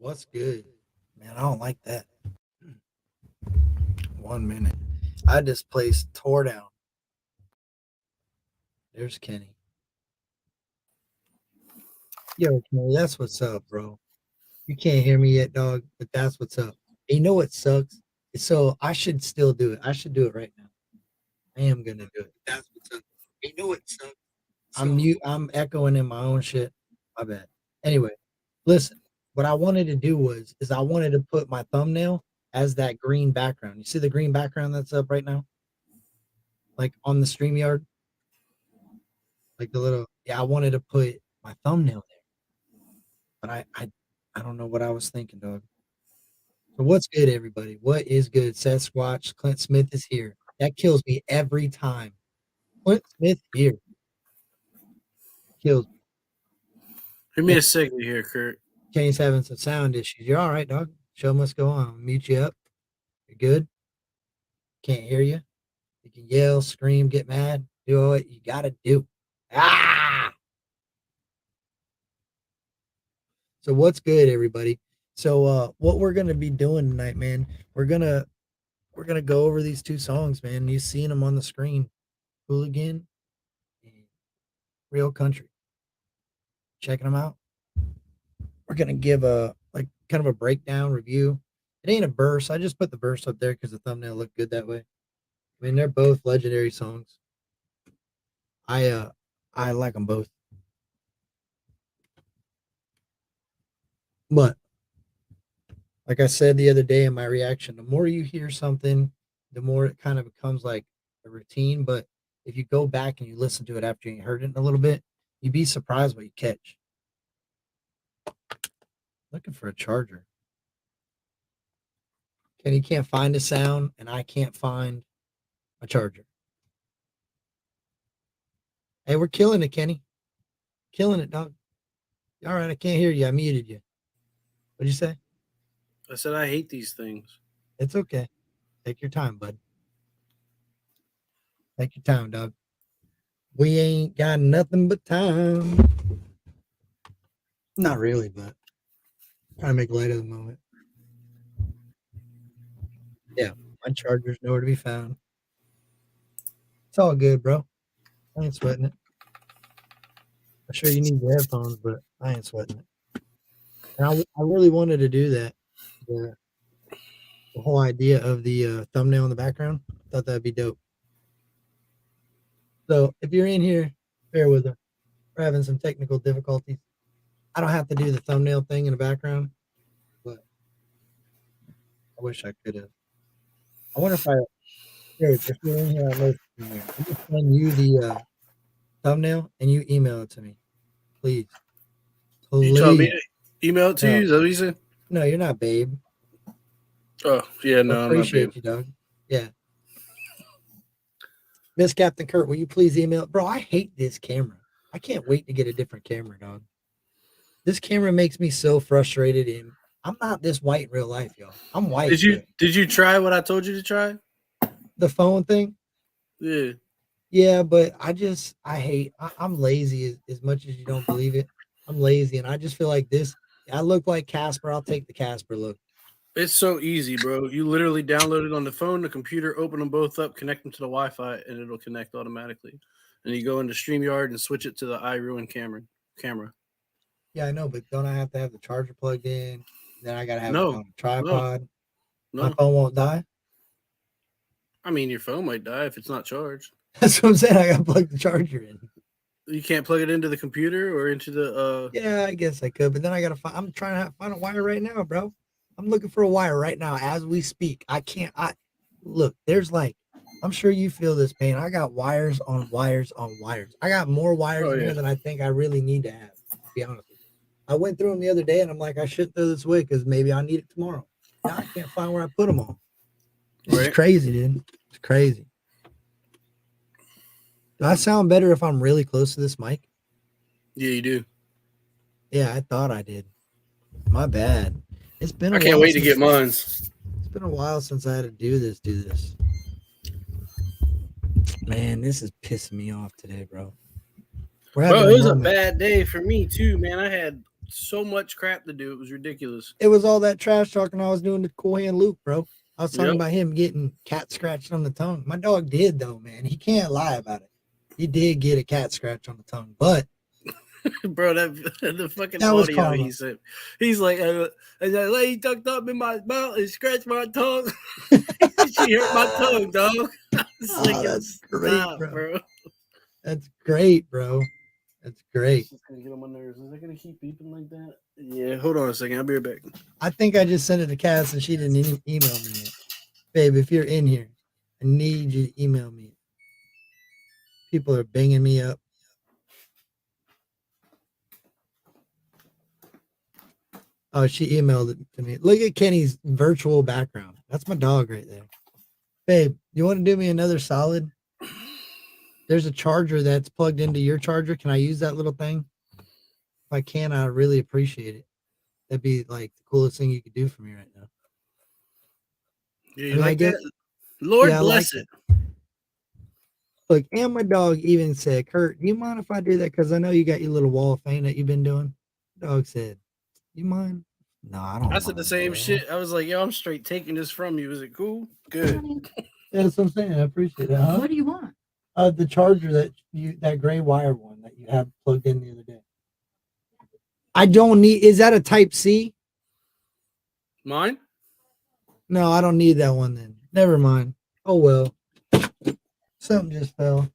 What's good? Man, I don't like that. 1 minute. I just placed tore down. There's Kenny. Yo, Kenny, that's what's up, bro. You can't hear me yet, dog, but that's what's up. And you know what sucks? So I should still do it. I should do it right now. I am gonna do it. That's what's up. You know what sucks? I'm mute. I'm echoing in my own shit. My bad. Anyway, listen. What I wanted to do is I wanted to put my thumbnail as that green background. You see the green background that's up right now, like on the StreamYard, like the little. Yeah, I wanted to put my thumbnail there, but I don't know what I was thinking, dog. So what's good, everybody? What is good? Sasquatch, Clint Smith is here. That kills me every time. Clint Smith here kills me. Give me a second here, Kurt. Kenny's having some sound issues. You're all right, dog. Show must go on. I'll mute you up. You're good. Can't hear you. You can yell, scream, get mad, do what you gotta do. Ah! So what's good, everybody? So what we're gonna be doing tonight, man, we're gonna go over these two songs, man. You've seen them on the screen. Hooligan and Real Country. Checking them out. We're gonna give a like kind of a breakdown review. It ain't a verse. I just put the verse up there because the thumbnail looked good that way. I mean, they're both legendary songs. I like them both. But like I said the other day in my reaction, the more you hear something, the more it kind of becomes like a routine. But if you go back and you listen to it after you heard it in a little bit, you'd be surprised what you catch. Looking for a charger. Kenny can't find a sound, and I can't find a charger. Hey, we're killing it, Kenny. Killing it, dog. All right, I can't hear you. I muted you. What'd you say? I said I hate these things. It's okay. Take your time, bud. Take your time, dog. We ain't got nothing but time. Not really, but trying to make light of the moment. Yeah, my charger's nowhere to be found. It's all good, bro. I ain't sweating it. I'm sure you need the headphones, but I ain't sweating it. And I really wanted to do that. The whole idea of the thumbnail in the background. Thought that'd be dope. So if you're in here, bear with us. We're having some technical difficulties. I don't have to do the thumbnail thing in the background, but I wish I could have. I wonder if if you're in here, I'm just send you the thumbnail and you email it to me, please. You told me Please. to email it to No. you? Is that what you said? No, you're not, babe. Oh, yeah, I no, I'm not appreciate babe. you, dog. Yeah. Miss Captain Kurt, will you please email? Bro, I hate this camera. I can't wait to get a different camera, dog. This camera makes me so frustrated, and I'm not this white in real life, y'all. I'm white. Did you try what I told you to try? The phone thing? Yeah. Yeah, but I'm lazy as much as you don't believe it. I'm lazy, and I just feel like this. I look like Casper. I'll take the Casper look. It's so easy, bro. You literally download it on the phone, the computer, open them both up, connect them to the Wi-Fi, and it'll connect automatically. And you go into StreamYard and switch it to the iRuin camera. Yeah, I know, but don't I have to have the charger plugged in? Then I gotta have it No, on a tripod. My no. phone won't die. I mean, your phone might die if it's not charged. That's what I'm saying. I gotta plug the charger in. You can't plug it into the computer or into the. Yeah, I guess I could, but then I gotta find. I'm trying to find a wire right now, bro. I'm looking for a wire right now as we speak. I can't. I look. There's like, I'm sure you feel this pain. I got wires on wires on wires. I got more wires Oh, in yeah. here than I think I really need to have. To be honest with you, I went through them the other day, and I'm like, I should throw this away because maybe I need it tomorrow. Now I can't find where I put them all. This is Right. crazy, dude. It's crazy. Do I sound better if I'm really close to this mic? Yeah, you do. Yeah, I thought I did. My bad. It's been. I can't wait to get mine. It's been a while since I had to do this. Man, this is pissing me off today, bro. Bro, it was a bad day for me too, man. I had so much crap to do. It was ridiculous. It was all that trash talking I was doing to Cool Hand Luke, bro. I was talking Yep. about him getting cat scratched on the tongue. My dog did though, man. He can't lie about it. He did get a cat scratch on the tongue, but Bro, the fucking that was audio karma. he said. He's like, that lady tucked up in my mouth and scratched my tongue. She hurt my tongue, dog. It's Oh, like, that's great, stop, bro. That's great, bro. That's great. It's gonna get on my nerves. Is it gonna keep beeping like that? Yeah, hold on a second. I'll be right back. I think I just sent it to Cass and she didn't email me yet. Babe, if you're in here, I need you to email me. People are banging me up. Oh, she emailed it to me. Look at Kenny's virtual background. That's my dog right there. Babe, you want to do me another solid? There's a charger that's plugged into your charger. Can I use that little thing? If I can, I really appreciate it. That'd be like the coolest thing you could do for me right now. Yeah, you like that? Lord bless it. Look, and my dog even said, Kurt, do you mind if I do that? Because I know you got your little wall of fame that you've been doing. Dog said, you mind? No, I don't. I said the same shit. I was like, yo, I'm straight taking this from you. Is it cool? Good. Yeah, that's what I'm saying. I appreciate that. Huh? What do you want? The charger that gray wire one that you have plugged in the other day. I don't need. Is that a Type C? Mine? No, I don't need that one then. Never mind. Oh well. Something just fell.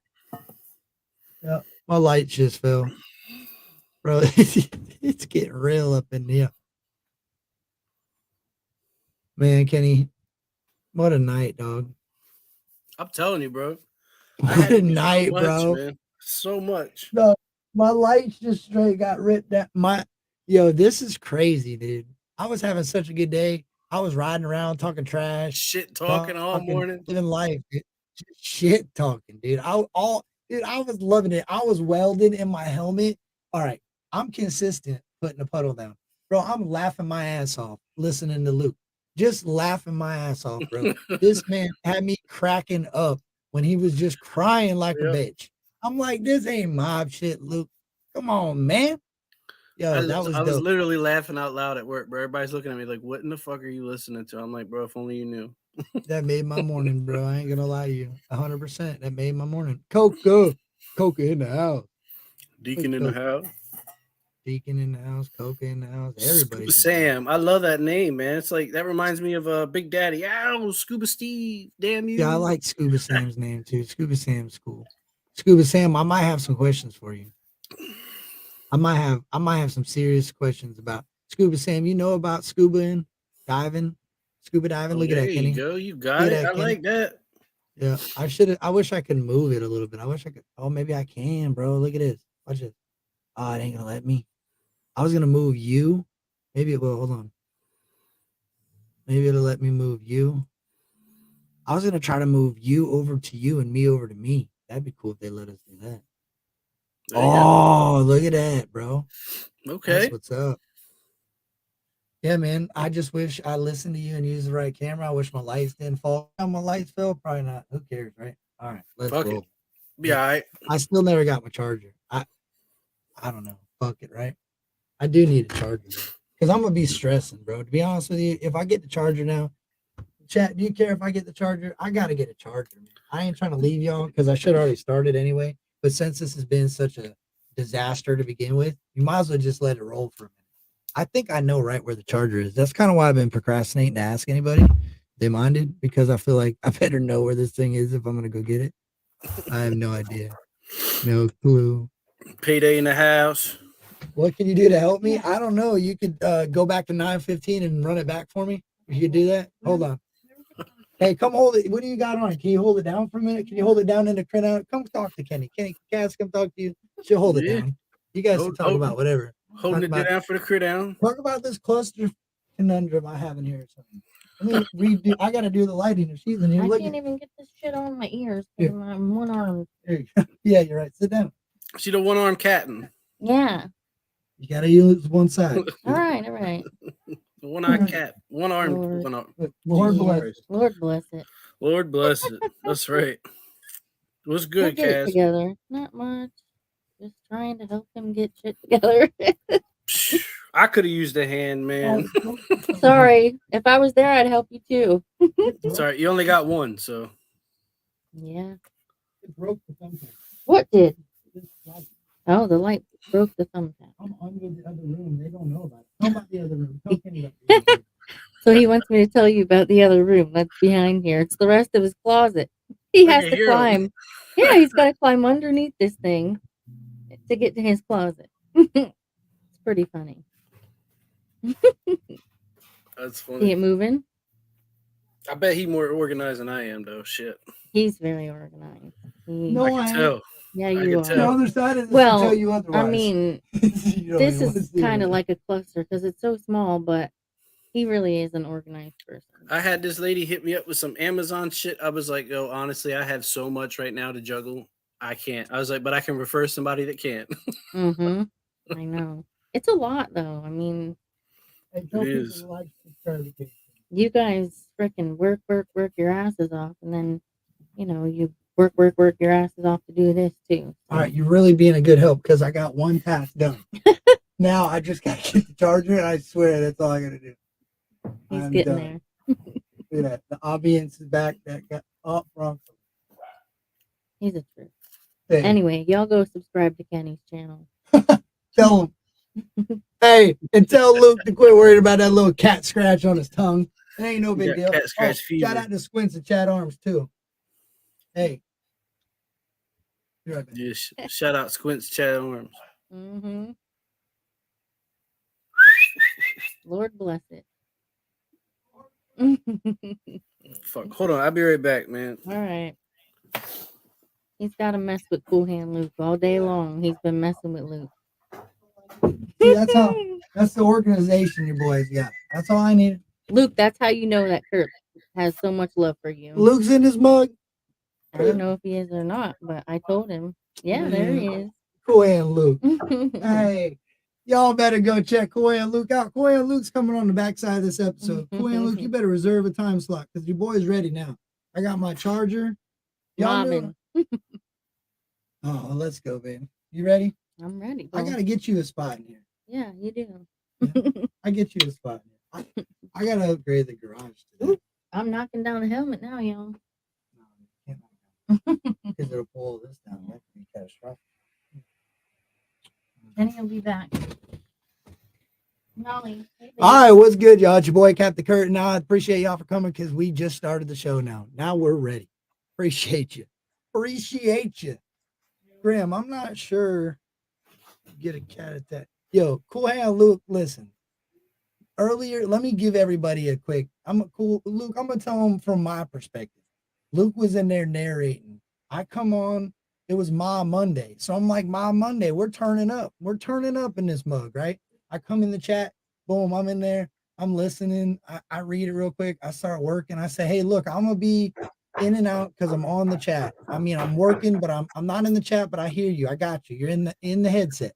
Yeah, my lights just fell. Bro, it's getting real up in here. Man, Kenny, what a night, dog. I'm telling you, bro. What a night, bro. Man. So much. No, my lights just straight got ripped out. Yo, this is crazy, dude. I was having such a good day. I was riding around talking trash, shit talking all morning, living life, dude. Shit talking, dude. I was loving it. I was welding in my helmet. All right, I'm consistent putting the puddle down, bro. I'm laughing my ass off listening to Luke, just laughing my ass off, bro. This man had me cracking up when he was just crying like a bitch. I'm like, this ain't mob shit, Luke. Come on, man. Yo, I was literally laughing out loud at work, bro. Everybody's looking at me like, what in the fuck are you listening to? I'm like, bro, if only you knew. That made my morning, bro. I ain't gonna lie to you. 100%. That made my morning. Coca in the house. Deacon in the house. Deacon in the house. Coca in the house. Everybody. Sam. I love that name, man. It's like, that reminds me of Big Daddy. Ow, Scuba Steve. Damn you. Yeah, I like Scuba Sam's name too. Scuba Sam's cool. Scuba Sam, I might have some questions for you. I might have some serious questions about Scuba Sam. You know about scuba diving? Look at that, Kenny. There you go. You got it. I like that. Yeah, I wish I could move it a little bit. I wish I could. Oh, maybe I can, bro. Look at this. Watch it. Oh, it ain't gonna let me. I was gonna move you. Maybe it will. Hold on. Maybe it'll let me move you. I was gonna try to move you over to you and me over to me. That'd be cool if they let us do that. Oh, look at that, bro. Okay. That's what's up. Yeah, man. I just wish I listened to you and used the right camera. I wish my lights didn't fall. How my lights fell? Probably not. Who cares, right? All right. Let's go. Yeah, all right. I still never got my charger. I don't know. Fuck it, right? I do need a charger because I'm gonna be stressing, bro. To be honest with you, if I get the charger now, chat, do you care if I get the charger? I gotta get a charger, man. I ain't trying to leave y'all because I should already started anyway. But since this has been such a disaster to begin with, you might as well just let it roll for a minute. I think I know right where the charger is. That's kind of why I've been procrastinating to ask anybody. They minded because I feel like I better know where this thing is if I'm gonna go get it. I have no idea, no clue. Payday in the house. What can you do to help me? I don't know. You could go back to 9:15 and run it back for me. You could do that. Hold on. Hey, come hold it. What do you got on? Can you hold it down for a minute? Can you hold it down in the printout? Come talk to Kenny. Kenny, Cass, come talk to you. She'll hold it down. You guys can talk about whatever. Holding it down for the crew down. Talk about this cluster conundrum I have in here or something. Let me redo. I got to do the lighting if she's in here. I can't even get this shit on my ears. I'm one arm. Yeah, you're right. Sit down. She the one arm catting. Yeah. You got to use one side. All right. One eye cat. One arm. Lord bless. Lord bless it. Lord bless it. That's right. What's good, Cass? Together. Not much. Just trying to help him get shit together. I could have used a hand, man. Sorry. If I was there, I'd help you too. Sorry, you only got one, so Yeah. It broke the thumbtack. What did? This light. Oh, the light broke the thumbtack. I'm under the other room. They don't know about it. Tell about the other room. Tell Kenny about the other room. So he wants me to tell you about the other room that's behind here. It's the rest of his closet. He I has can to hear him. climb. Yeah, he's got to climb underneath this thing to get to his closet. It's pretty funny. that's See funny. it moving? I bet he more organized than I am, though. Shit, He's very organized. No, I can tell. Yeah, I you can are. The tell. other side of this Well, will tell you otherwise. I mean, You don't this even wanna is see kind it. of like a cluster because it's so small, but he really is an organized person. I had this lady hit me up with some Amazon shit. I was like, yo, honestly, I have so much right now to juggle. I can't. I was like, but I can refer somebody that can. Mm-hmm. I know. It's a lot, though. I mean, Hey, tell It people is. to like, subscribe, and you guys freaking work your asses off, and then, you work your asses off to do this too. All right, you're really being a good help because I got one task done. Now I just got to get the charger, and I swear that's all I got to do. He's I'm getting done. there. Look at that. The audience is back. That got wrong. He's a trip. Hey, Anyway, y'all go subscribe to Kenny's channel. tell him. Hey, and tell Luke to quit worrying about that little cat scratch on his tongue. It ain't no big got deal. cat scratch fever. Shout out to Squints and Chad Arms too. Hey. Be right back. Yeah, shout out Squints Chad Arms. Mm-hmm. Lord bless it. Fuck. Hold on. I'll be right back, man. All right. He's got to mess with Cool Hand Luke all day long. He's been messing with Luke. See, that's the organization your boys got. That's all I need. Luke, that's how you know that Kurt has so much love for you. Luke's in his mug. I don't know if he is or not, but I told him. Yeah, there he is. Cool Hand Luke. Hey, y'all better go check Cool Hand Luke out. Cool Hand Luke's coming on the backside of this episode. Cool Hand Luke, you better reserve a time slot because your boy's ready now. I got my charger. Y'all know- Robin. Oh, well, let's go, baby. You ready? I'm ready. I bro. gotta get you a spot in here. Yeah, you do. I get you a spot in here. I gotta upgrade the garage today. I'm knocking down the helmet now, y'all. Because it'll pull this down. That could be catastrophic. Kenny will be back. Molly. Hey, All right, what's good, y'all? It's your boy Captain Kurt. Now I appreciate y'all for coming because we just started the show now. Now we're ready. Appreciate you. Appreciate you. Graham, I'm not sure. Get a cat attack. Yo, Cool Hand Luke, listen. Earlier, let me give everybody a quick. Luke, I'm gonna tell them from my perspective. Luke was in there narrating. I come on, it was Ma Monday. So I'm like, Ma Monday, we're turning up. We're turning up in this mug, right? I come in the chat, boom, I'm in there. I'm listening. I read it real quick. I start working. I say, hey, look, I'm gonna be in and out because I'm on the chat. I mean, I'm working, but I'm not in the chat, but I hear you. I got you. You're in the headset.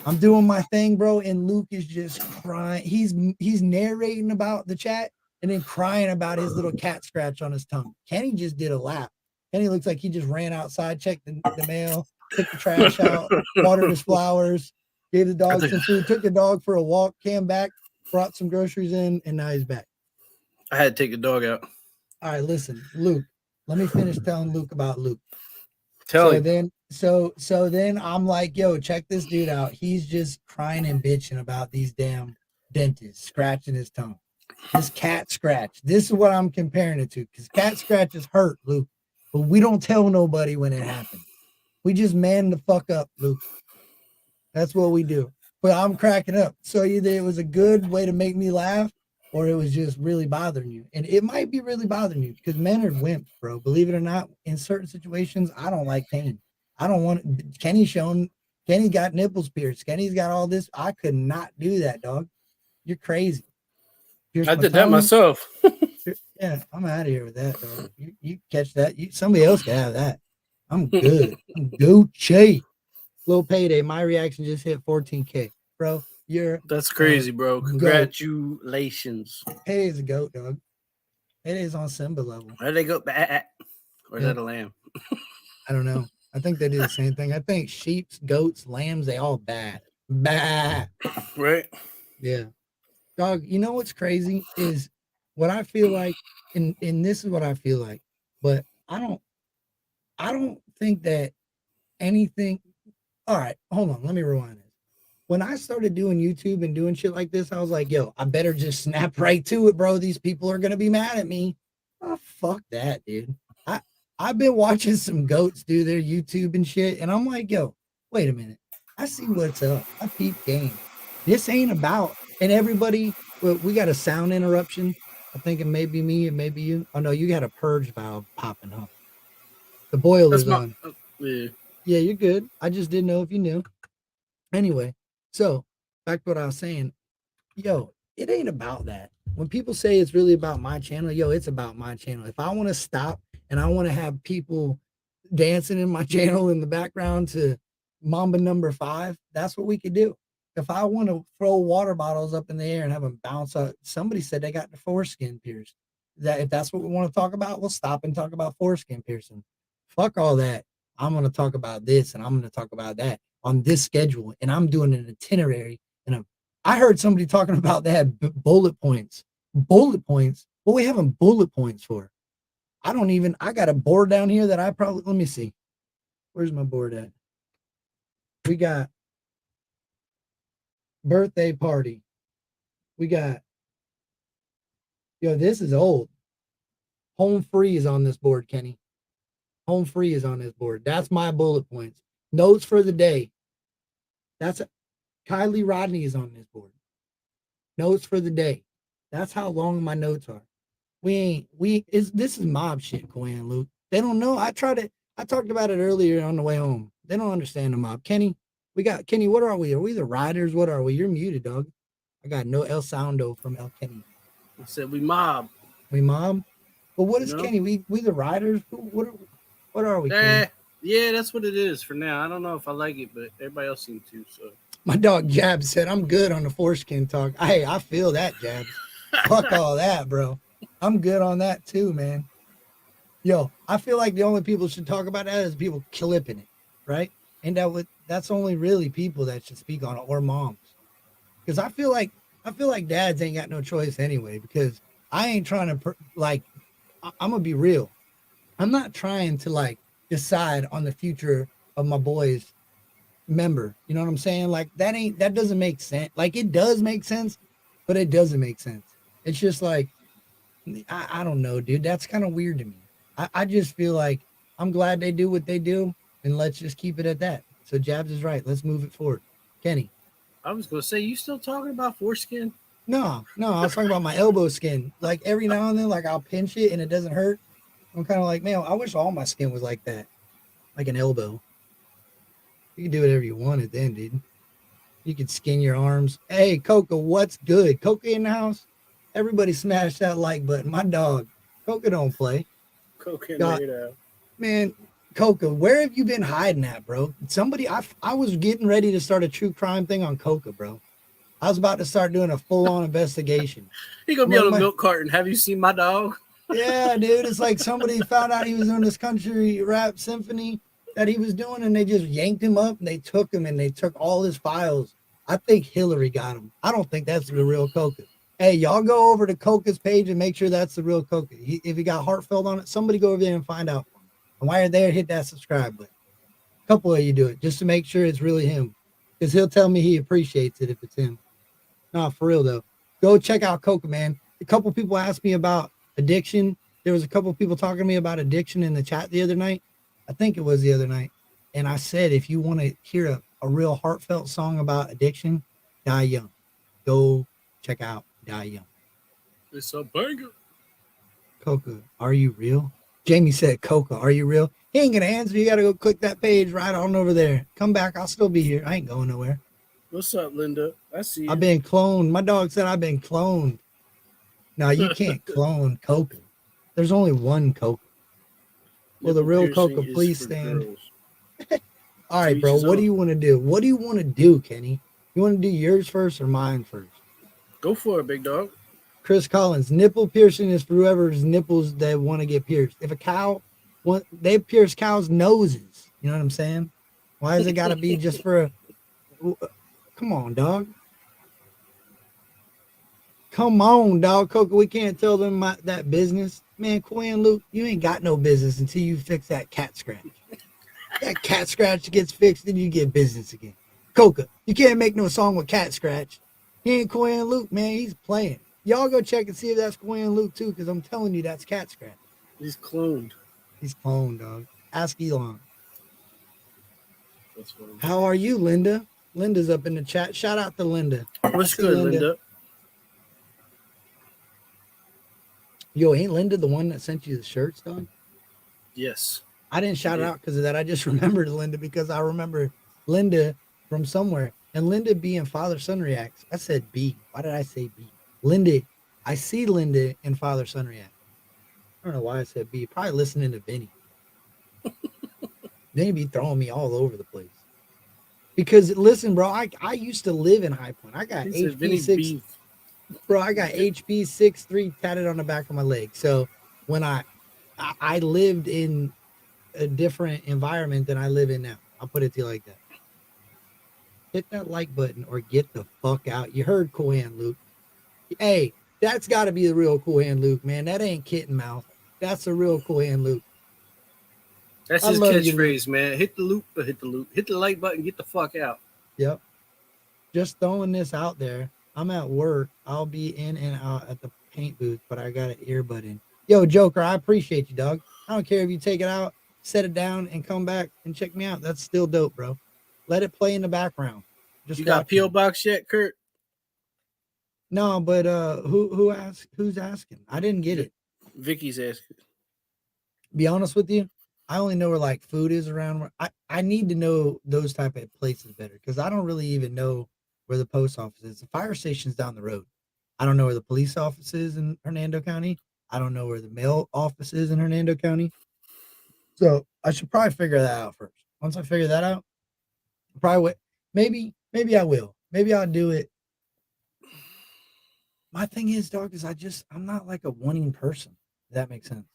I'm doing my thing, bro. And Luke is just crying. He's narrating about the chat and then crying about his little cat scratch on his tongue. Kenny just did a lap. Kenny looks like he just ran outside, checked the mail, took the trash out, watered his flowers, gave the dog some food, took the dog for a walk, came back, brought some groceries in, and now he's back. I had to take the dog out. All right, listen, Luke. Let me finish telling Luke about Luke. Tell so him. then then I'm like, yo, check this dude out. He's just crying and bitching about these damn dentists scratching his tongue. This cat scratch. This is what I'm comparing it to because cat scratches hurt, Luke. But we don't tell nobody when it happens. We just man the fuck up, Luke. That's what we do. But I'm cracking up. So either it was a good way to make me laugh or it was just really bothering you. And it might be really bothering you because men are wimps, bro. Believe it or not, in certain situations, I don't like pain. I don't want Kenny got nipples pierced. Kenny's got all this. I could not do that, dog. You're crazy. I did that myself. Yeah, I'm out of here with that, dog. You catch that. Somebody else can have that. I'm good. I'm Gucci. Little payday. My reaction just hit 14K. Bro, That's crazy, bro. Congratulations. Payday's a goat, dog. Payday's on Simba level. Where they go? Or is that a lamb? I don't know. I think they do the same thing. I think sheep, goats, lambs, they all bad. Bah. Right? Yeah. Dog, you know what's crazy is what I feel like, and this is what I feel like, but I don't think that anything. All right, hold on, let me rewind this. When I started doing YouTube and doing shit like this, I was like, yo, I better just snap right to it, bro. These people are gonna be mad at me. Oh, fuck that, dude. I I've been watching some goats do their YouTube and shit, and I'm like, yo, wait a minute. I see what's up. I peep game. This ain't about and everybody. Well, we got a sound interruption. I think it may be me, it may be you. Oh no, you got a purge valve popping, huh? The That's boiler's my on. yeah. Yeah, you're good. I just didn't know if you knew. Anyway, so back to what I was saying. Yo, it ain't about that. When people say it's really about my channel, yo, it's about my channel. If I want to stop and I want to have people dancing in my channel in the background to Mamba number 5, that's what we could do. If I want to throw water bottles up in the air and have them bounce up, somebody said they got the foreskin pierced. That if that's what we want to talk about, we'll stop and talk about foreskin piercing. Fuck all that. I'm going to talk about this and I'm going to talk about that on this schedule. And I'm doing an itinerary. And I heard somebody talking about they had bullet points. Bullet points? What we having bullet points for? I got a board down here that let me see. Where's my board at? We got birthday party. We got, yo, this is old. Home free is on this board, Kenny. Home free is on this board. That's my bullet points. Notes for the day. Kylie Rodney is on this board. Notes for the day. That's how long my notes are. This is mob shit, Koyan and Luke. They don't know. I talked about it earlier on the way home. They don't understand the mob. Kenny, what are we? Are we the riders? What are we? You're muted, dog. I got no El Soundo from El Kenny. I said we mob. We mob? But what is Kenny? We the riders? What are we? Yeah, that's what it is for now. I don't know if I like it, but everybody else seems to. So my dog Jabs said, I'm good on the foreskin talk. Hey, I feel that, Jabs. Fuck all that, bro. I'm good on that too, man. Yo, I feel like the only people should talk about that is people clipping it, right? And that's only really people that should speak on it, or moms. Because I feel like dads ain't got no choice anyway, because I ain't trying to I'm gonna be real. I'm not trying to decide on the future of my boys member. You know what I'm saying? Like that doesn't make sense. Like it does make sense, but it doesn't make sense. It's just like I don't know, dude. That's kind of weird to me. I just feel like I'm glad they do what they do, and let's just keep it at that. So Jabs is right. Let's move it forward. Kenny. I was gonna say, you still talking about foreskin? No, I was talking about my elbow skin. Like every now and then, like I'll pinch it and it doesn't hurt. I'm kind of like, man, I wish all my skin was like that, like an elbow. You can do whatever you wanted then, dude. You can skin your arms. Hey, Coca, what's good? Coca in the house? Everybody smash that like button. My dog, Coca don't play. Coca man, Coca, where have you been hiding at, bro? I was getting ready to start a true crime thing on Coca, bro. I was about to start doing a full-on investigation. He gonna be on a milk carton. Have you seen my dog? Yeah, dude. It's like somebody found out he was doing this country rap symphony that he was doing, and they just yanked him up and they took him and they took all his files. I think Hillary got him. I don't think that's the real Coca. Hey, y'all go over to Coca's page and make sure that's the real Coca. If he got heartfelt on it, somebody go over there and find out. And while you're there, hit that subscribe button. A couple of you do it just to make sure it's really him, because he'll tell me he appreciates it if it's him. No, for real though. Go check out Coca, man. A couple people asked me about addiction. There was a couple people talking to me about addiction in the chat the other night. I think it was the other night. And I said, if you want to hear a real heartfelt song about addiction, Die Young. Go check out Die Young. It's a banger. Coca, are you real? Jamie said, Coca, are you real? He ain't going to answer. You got to go click that page right on over there. Come back. I'll still be here. I ain't going nowhere. What's up, Linda? I see you. I've been cloned. My dog said I've been cloned. Now, you can't clone Coca. There's only one Coca. Well, the real Coca, please stand. All right, bro. What do you want to do? What do you want to do, Kenny? You want to do yours first or mine first? Go for it, big dog. Chris Collins, nipple piercing is for whoever's nipples they want to get pierced. If a cow, they pierce cows' noses. You know what I'm saying? Why does it got to be just for Come on, dog. Come on, dog. Coca, we can't tell them that business. Man, Quinn Luke, you ain't got no business until you fix that cat scratch. That cat scratch gets fixed, then you get business again. Coca, you can't make no song with cat scratch. He ain't Quinn Luke, man. He's playing. Y'all go check and see if that's Quinn Luke too, because I'm telling you that's cat scratch. He's cloned. He's cloned, dog. Ask Elon. That's funny. How are you, Linda? Linda's up in the chat. Shout out to Linda. What's See good, Linda. Linda? Yo, ain't Linda the one that sent you the shirts, dog? Yes. I didn't shout her out because of that. I just remembered Linda because I remember Linda from somewhere. And Linda B and Father Son Reacts. I said B. Why did I say B? Linda. I see Linda in Father Son React. I don't know why I said B. Probably listening to Vinny. Vinny be throwing me all over the place. Because listen, bro, I used to live in High Point. I got He said Vinny HP6. beef. Bro, I got HP 6'3" tatted on the back of my leg. So when I lived in a different environment than I live in now. I'll put it to you like that. Hit that like button or get the fuck out. You heard Cool Hand Luke. Hey, that's got to be the real Cool Hand Luke, man. That ain't kitten mouth. That's the real Cool Hand Luke. That's I his love you, catchphrase, man. Hit the loop or hit the loop. Hit the like button, get the fuck out. Yep. Just throwing this out there. I'm at work. I'll be in and out at the paint booth, but I got an earbud in. Yo, Joker, I appreciate you, dog. I don't care if you take it out, set it down, and come back and check me out. That's still dope, bro. Let it play in the background. Just You got watch P.O. it. Box yet, Kurt? No, but who asked? Who's asking? I didn't get it. Vicky's asking. Be honest with you, I only know where like food is around. Where I need to know those type of places better because I don't really even know where the post office is. The fire station's down the road. I don't know where the police office is in Hernando County. I don't know where the mail office is in Hernando County. So I should probably figure that out first. Once I figure that out, probably maybe I will. Maybe I'll do it. My thing is, dog, is I'm not like a wanting person. If that makes sense.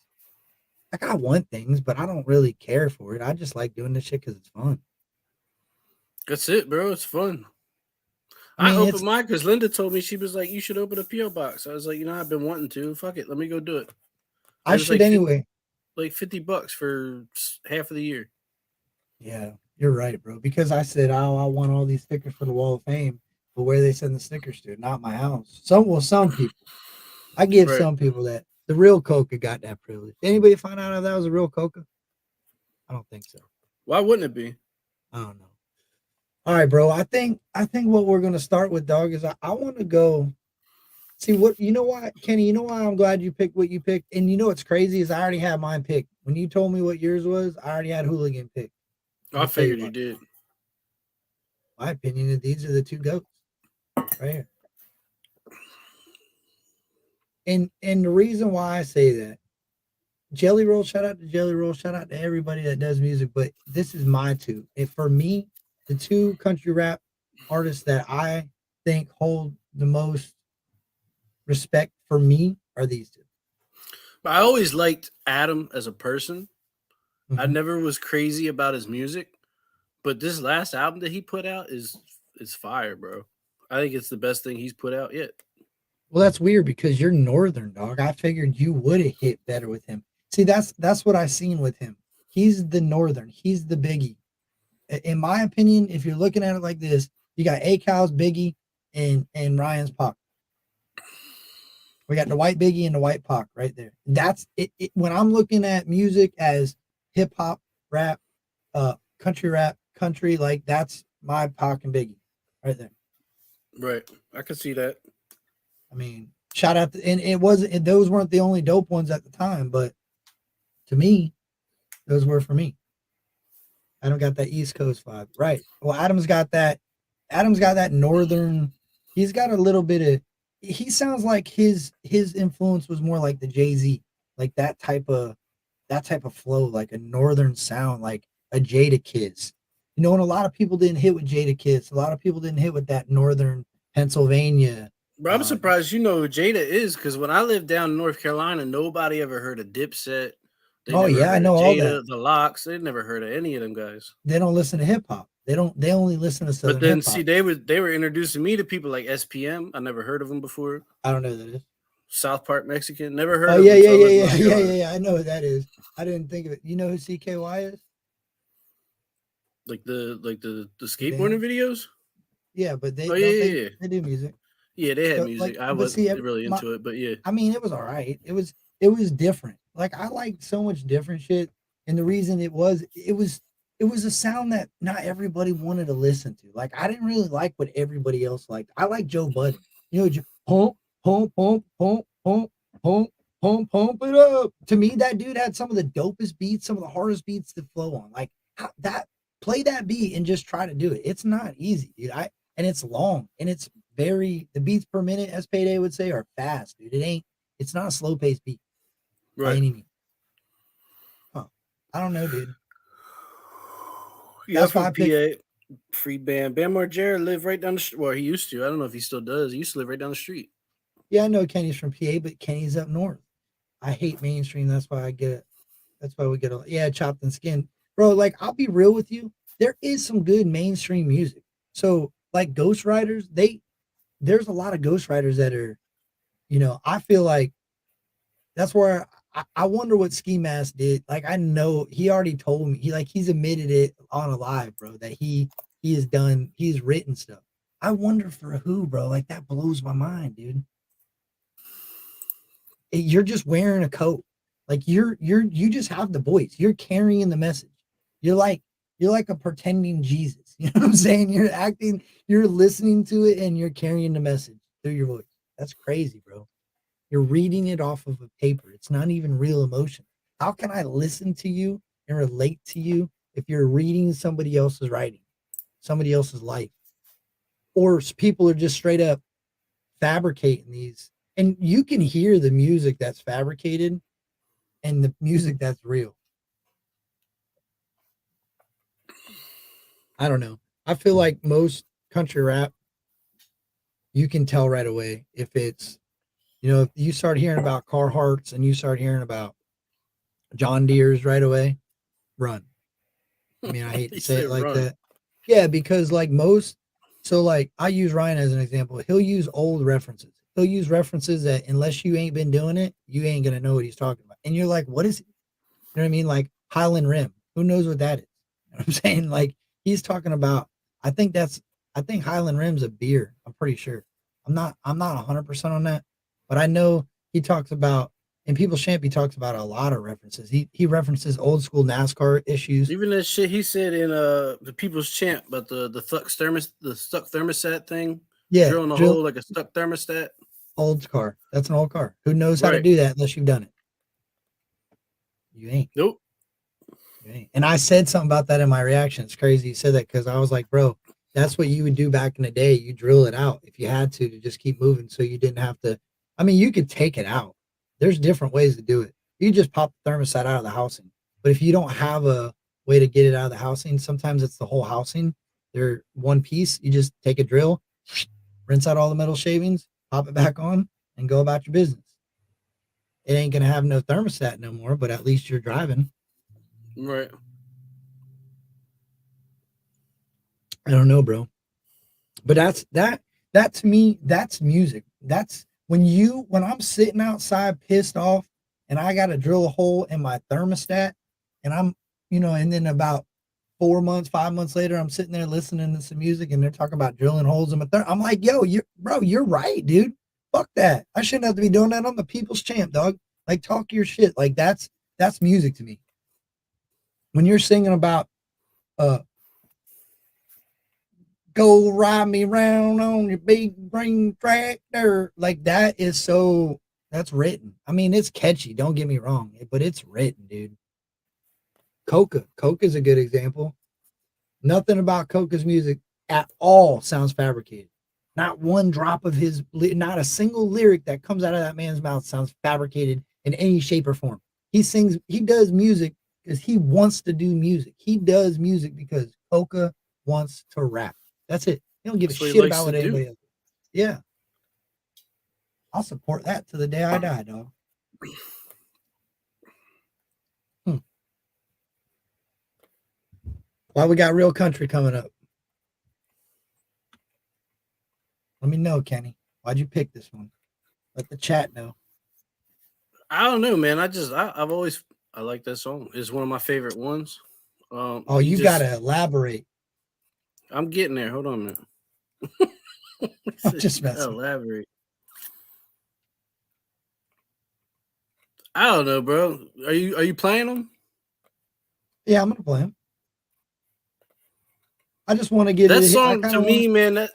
Like I want things, but I don't really care for it. I just like doing this shit because it's fun. That's it, bro. It's fun. I mean, I opened mine because Linda told me, she was like, you should open a P.O. Box. I was like, I've been wanting to. Fuck it. Let me go do it. I should anyway. Like $50 for half of the year. Yeah, you're right, bro. Because I said, oh, I want all these stickers for the Wall of Fame, but where they send the stickers to, not my house. Some people. I give Right. some people that. The real Coca got that privilege. Anybody find out if that was a real Coca? I don't think so. Why wouldn't it be? I don't know. All right, bro. I think what we're gonna start with, dog, is I want to go see what you know why, Kenny, you know why I'm glad you picked what you picked. And you know what's crazy is I already had mine picked. When you told me what yours was, I already had Hooligan picked. I figured you did. My opinion is these are the two goats right here. And the reason why I say that, Jelly Roll, shout out to Jelly Roll, shout out to everybody that does music, but this is my two. And for me, the two country rap artists that I think hold the most respect for me are these two. But I always liked Adam as a person. I Mhm. never was crazy about his music, but this last album that he put out is fire, bro. I think it's the best thing he's put out yet. Well, that's weird because you're Northern, dog. I figured you would have hit better with him. See, that's what I seen with him. He's the Northern. He's the Biggie. In my opinion, if you're looking at it like this, you got A-Cal's Biggie and Ryan's Pac. We got the white Biggie and the white Pac right there. That's it. When I'm looking at music as hip hop, rap, country rap, country, like that's my Pac and Biggie right there. Right. I can see that. I mean, shout out and it wasn't those weren't the only dope ones at the time, but to me, those were for me. Adam got that East Coast vibe. Right. Well, Adam's got that northern, he's got a little bit of he sounds like his influence was more like the Jay-Z, like that type of flow, like a northern sound, like a Jadakiss. You know, and a lot of people didn't hit with Jadakiss. A lot of people didn't hit with that northern Pennsylvania. Bro, I'm surprised you know who Jada is, because when I lived down in North Carolina, nobody ever heard of Dipset, They Oh, never yeah, I heard of know all Jada, that. the Locks. They never heard of any of them guys. They don't listen to hip hop. They only listen to But Southern then hip hop. see, they were introducing me to people like SPM. I never heard of them before. I don't know who that is. South Park Mexican. Never heard Oh, of yeah, them. yeah, So I yeah, was yeah, like, yeah, yeah, yeah. I know who that is. I didn't think of it. You know who CKY is? like the band? skateboarding videos. Yeah, but they Oh don't yeah. they do music. Yeah, they had So, music. like, I but see, wasn't really into it, but yeah. I mean, it was all right. It was different. Like, I liked so much different shit, and the reason it was a sound that not everybody wanted to listen to. Like, I didn't really like what everybody else liked. I like Joe Budden. You know, pump, pump, pump, pump, pump, pump, pump it up. To me, that dude had some of the dopest beats, some of the hardest beats to flow on. Like, play that beat and just try to do it. It's not easy, dude. And it's long, and it's the beats per minute, as Payday would say, are fast, dude. It's not a slow paced beat by Right. any means. Huh. I don't know, dude. Yeah, That's from why I picked. PA. Free Bam. Bam Margera lived right down the street. Well, he used to. I don't know if he still does. He used to live right down the street. Yeah, I know Kenny's from PA, but Kenny's up north. I hate mainstream. That's why I get it. That's why we get a chopped and skinned, bro. Like, I'll be real with you. There is some good mainstream music. So, like, ghostwriters, there's a lot of ghostwriters that are, I feel like that's where I wonder what Ski Mask did. Like, I know he already told me, he's admitted it on a live, bro, that he's written stuff. I wonder for who, bro. Like, that blows my mind, dude. You're just wearing a coat. Like, you just have the voice. You're carrying the message. You're like a pretending Jesus. You know what I'm saying? You're listening to it, and you're carrying the message through your voice. That's crazy, bro. You're reading it off of a paper. It's not even real emotion. How can I listen to you and relate to you if you're reading somebody else's writing, somebody else's life? Or people are just straight up fabricating these. And you can hear the music that's fabricated and the music that's real. I don't know. I feel like most country rap, you can tell right away if it's, if you start hearing about Carhartts and you start hearing about John Deere's right away, run. I mean, I hate to say it like that. Yeah, because like I use Ryan as an example. He'll use old references. He'll use references that unless you ain't been doing it, you ain't going to know what he's talking about. And you're like, what is it? You know what I mean? Like Highland Rim. Who knows what that is? You know what I'm saying? Like, he's talking about, I think Highland Rim's a beer. I'm pretty sure. I'm not 100% on that, but I know he talks about, in People's Champ, he talks about a lot of references. He references old school NASCAR issues. Even that shit he said in the People's Champ, but the stuck thermostat thing. Yeah, drilling a hole like a stuck thermostat. Old car. That's an old car. Who knows how to do that unless you've done it? You ain't. Nope. You ain't. And I said something about that in my reaction. It's crazy you said that because I was like, bro, that's what you would do back in the day. You drill it out if you had to just keep moving, so you didn't have to. I mean, you could take it out. There's different ways to do it. You just pop the thermostat out of the housing. But if you don't have a way to get it out of the housing, sometimes it's the whole housing. They're one piece. You just take a drill, rinse out all the metal shavings, pop it back on, and go about your business. It ain't gonna have no thermostat no more, but at least you're driving. Right. I don't know, bro. But that to me, that's music. That's when I'm sitting outside pissed off and I gotta drill a hole in my thermostat, and I'm, and then about 4 months, 5 months later, I'm sitting there listening to some music and they're talking about drilling holes in my I'm like, yo, you're right, dude. Fuck that. I shouldn't have to be doing that. I'm the People's Champ, dog. Like, talk your shit. Like, that's music to me. When you're singing about go ride me round on your big green tractor, like, that's written. I mean, it's catchy, don't get me wrong, but it's written, dude. Coca's a good example. Nothing about Coca's music at all sounds fabricated. Not one drop of not a single lyric that comes out of that man's mouth sounds fabricated in any shape or form. He does music because he wants to do music. He does music because Coca wants to rap. That's it. He don't give a shit about what anybody else. Yeah. I'll support that to the day I die, dog. Why we got real country coming up? Let me know, Kenny. Why'd you pick this one? Let the chat know. I don't know, man. I've always I like that song. It's one of my favorite ones. Oh, you gotta elaborate. I'm getting there. Hold on, man. I'm just messing. Elaborate. I don't know, bro. Are you playing them? Yeah, I'm gonna play him. I just want to get That it. song to me, man.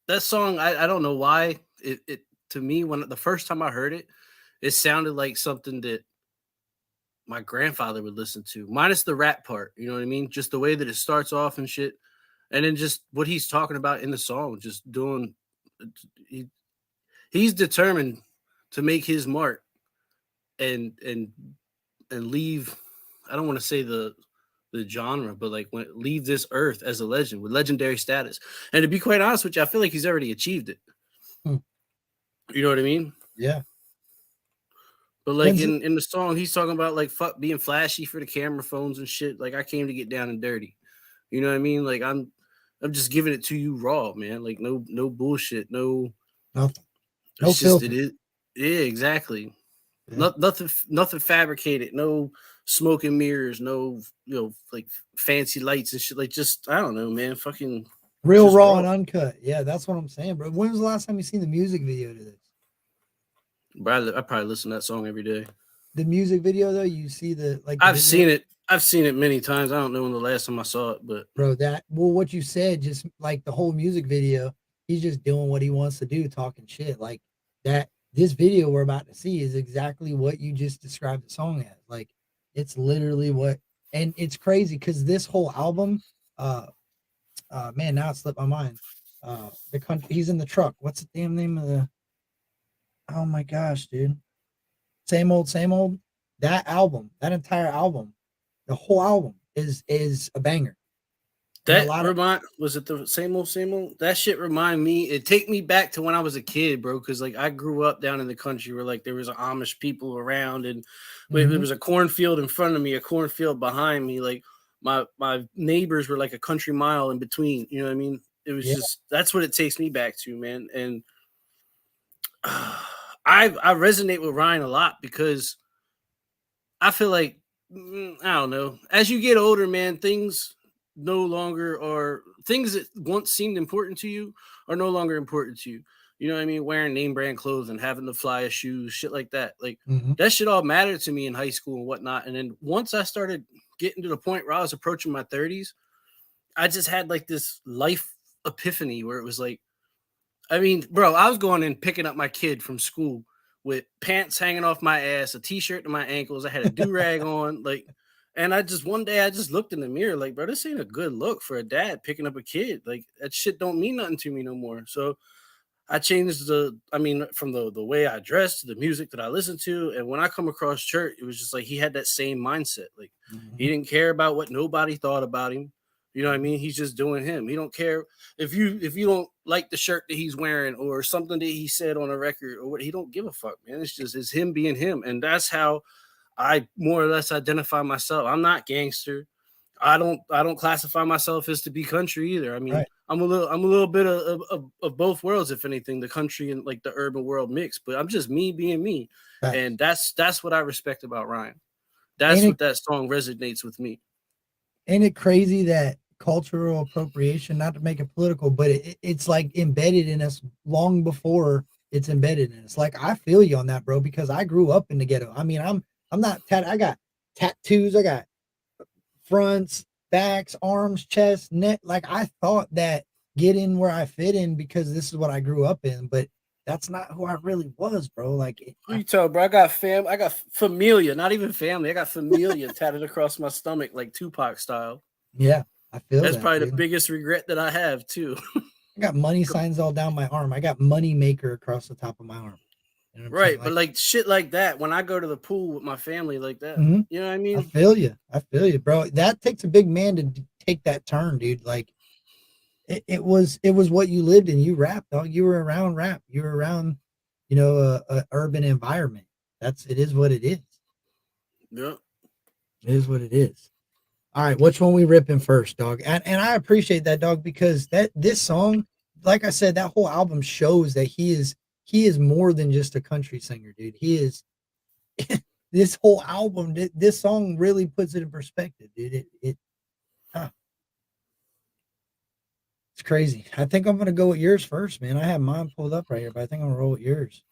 That song. I don't know why it to me when the first time I heard it, it sounded like something that my grandfather would listen to, minus the rap part. You know what I mean? Just the way that it starts off and shit, and then just what he's talking about in the song. Just doing. He's determined to make his mark, and leave. I don't want to say the genre, but like leave this earth as a legend with legendary status. And to be quite honest with you, I feel like he's already achieved it. You know what I mean? Yeah. But like in the song, he's talking about like fuck being flashy for the camera phones and shit. Like I came to get down and dirty. You know what I mean? Like I'm just giving it to you raw, man. Like no bullshit, no nothing. No it's filter. Just it is. Yeah, exactly. Yeah. Nothing fabricated. No smoke and mirrors. No, like fancy lights and shit. Like just I don't know, man. Fucking real raw and uncut. Yeah, that's what I'm saying, bro. When was the last time you seen the music video to this? Bro, I probably listen to that song every day. The music video, though, you see the like. I've seen it. I've seen it many times. I don't know when the last time I saw it, but bro, what you said, just like the whole music video, he's just doing what he wants to do, talking shit like that. This video we're about to see is exactly what you just described the song as. Like, it's literally what, and it's crazy because this whole album, man, now it slipped my mind. The country, he's in the truck. What's the damn name of the? Oh my gosh, dude. Same old, same old. That album, that entire album, the whole album is a banger. That was it the same old, same old? That shit remind me, it take me back to when I was a kid, bro. Cause like I grew up down in the country where like there was Amish people around and there was a cornfield in front of me, a cornfield behind me. Like my neighbors were like a country mile in between. You know what I mean? It was just, that's what it takes me back to, man. And I resonate with Ryan a lot because I feel like, I don't know, as you get older, man, things no longer are things that once seemed important to you are no longer important to you. You know what I mean? Wearing name brand clothes and having the flyest shoes, shit like that. Like that shit all mattered to me in high school and whatnot. And then once I started getting to the point where I was approaching my 30s, I just had like this life epiphany where it was like, I mean, bro, I was going and picking up my kid from school with pants hanging off my ass, a t-shirt to my ankles. I had a do-rag on, like, and one day I just looked in the mirror like, bro, this ain't a good look for a dad picking up a kid. Like that shit don't mean nothing to me no more. So I changed from the way I dressed to the music that I listened to. And when I come across church, it was just like, he had that same mindset. Like he didn't care about what nobody thought about him. You know what I mean? He's just doing him. He don't care if you don't like the shirt that he's wearing or something that he said on a record or what. He don't give a fuck, man. It's him being him, and that's how I more or less identify myself. I'm not gangster. I don't classify myself as to be country either. I mean, right. I'm a little bit of both worlds, if anything, the country and like the urban world mix. But I'm just me being me, right. And that's what I respect about Ryan. That's what that song resonates with me. Ain't it crazy that cultural appropriation, not to make it political, but it's like embedded in us long before it's embedded in us. Like I feel you on that, bro, because I grew up in the ghetto. I mean, I'm not I got tattoos, I got fronts, backs, arms, chest, neck. Like I thought that get in where I fit in because this is what I grew up in, but that's not who I really was, bro. Like who you tell, bro? I got familia, not even family. I got familia tatted across my stomach like Tupac style. Yeah, I feel that's probably the biggest regret that I have too. I got money signs all down my arm. I got money maker across the top of my arm. You know right, but like shit like that, when I go to the pool with my family like that, you know what I mean? I feel you, bro. That takes a big man to take that turn, dude. Like it was what you lived in. You rap, dog. You were around rap. You were around, a urban environment. It is what it is. Yeah, it is what it is. All right, which one we ripping first, dog? And I appreciate that, dog, because this song, like I said, that whole album shows that he is more than just a country singer, dude. He is this whole album. This song really puts it in perspective, dude. Huh, it's crazy. I think I'm gonna go with yours first, man. I have mine pulled up right here, but I think I'm gonna roll with yours.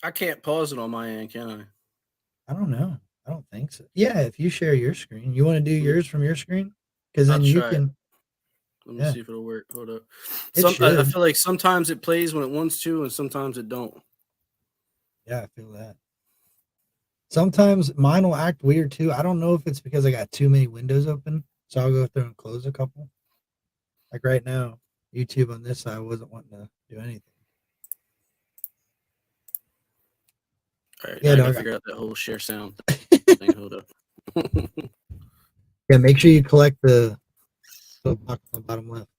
I can't pause it on my end, can I? I don't know. I don't think so. Yeah, if you share your screen, you want to do yours from your screen, because I'll then you try it. can. Let me Yeah. see if it'll work. Hold up. It I should. feel like sometimes it plays when it wants to, and sometimes it don't. Yeah, I feel that. Sometimes mine will act weird too. I don't know if it's because I got too many windows open, so I'll go through and close a couple. Like right now, YouTube on this side wasn't wanting to do anything. All right, Yeah, now I gotta dog. figure out that whole share sound thing. Hold up. Yeah, make sure you collect the box on the bottom left.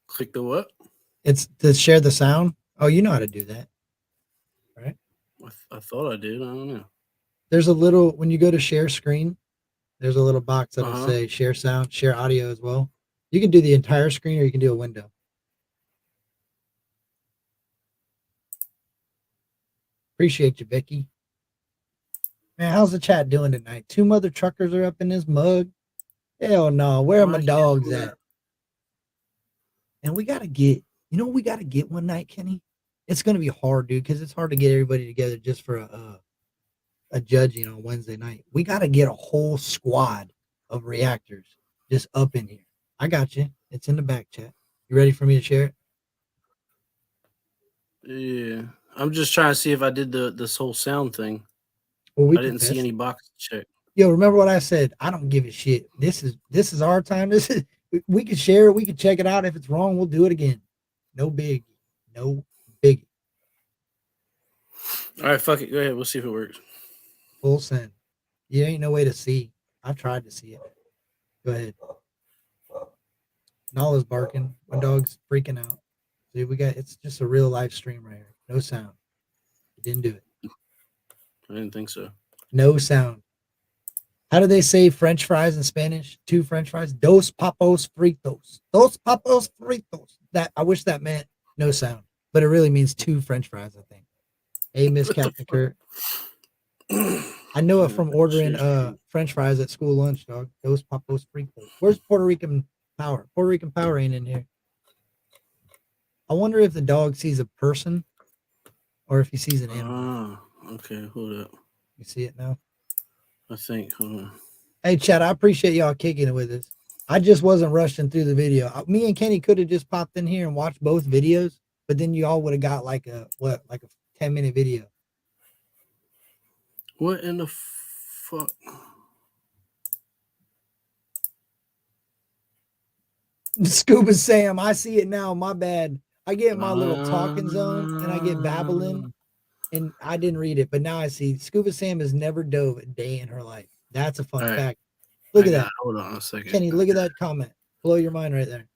Click the what? It's to share the sound. Oh, you know how to do that, right? I thought I did. I don't know. There's a little when you go to share screen. There's a little box that'll Uh-huh. say share sound, share audio as well. You can do the entire screen or you can do a window. Appreciate you, Vicky. Man, how's the chat doing tonight? Two mother truckers are up in this mug. Hell no. Where are Why my can't dogs do that? at? And we gotta get, you know what we gotta get one night, Kenny? It's gonna be hard, dude, because it's hard to get everybody together just for a judging on Wednesday night. We gotta get a whole squad of reactors just up in here. I got you. It's in the back chat. You ready for me to share it? Yeah, I'm just trying to see if I did this whole sound thing. Well, we I can didn't see test. any box to check. Yo, remember what I said? I don't give a shit. This is our time. This is we can share it. We can check it out. If it's wrong, we'll do it again. No big, no big. All right, fuck it. Go ahead. We'll see if it works. Full send. You ain't no way to see. I tried to see it. Go ahead. Nala's barking. My dog's freaking out. See, it's just a real live stream right here. No sound. You didn't do it. I didn't think so. No sound. How do they say French fries in Spanish? Two French fries. Dos papos fritos. Dos papos fritos. That I wish that meant no sound, but it really means two French fries, I think. Hey, Miss Captain Kurt. I know it from ordering French fries at school lunch, dog. Dos papos fritos. Where's Puerto Rican Power? Puerto Rican Power ain't in here. I wonder if the dog sees a person or if he sees an animal. Okay, hold up. You see it now? I think. Hold on. Hey, Chad, I appreciate y'all kicking it with us. I just wasn't rushing through the video. Me and Kenny could have just popped in here and watched both videos, but then you all would have got like a 10-minute video. What in the fuck? Scuba Sam, I see it now. My bad. I get my little talking zone and I get babbling, and I didn't read it, but now I see Scuba Sam has never dove a day in her life. That's a fun fact. Look at that. Hold on a second. Kenny, look at that comment. Blow your mind right there.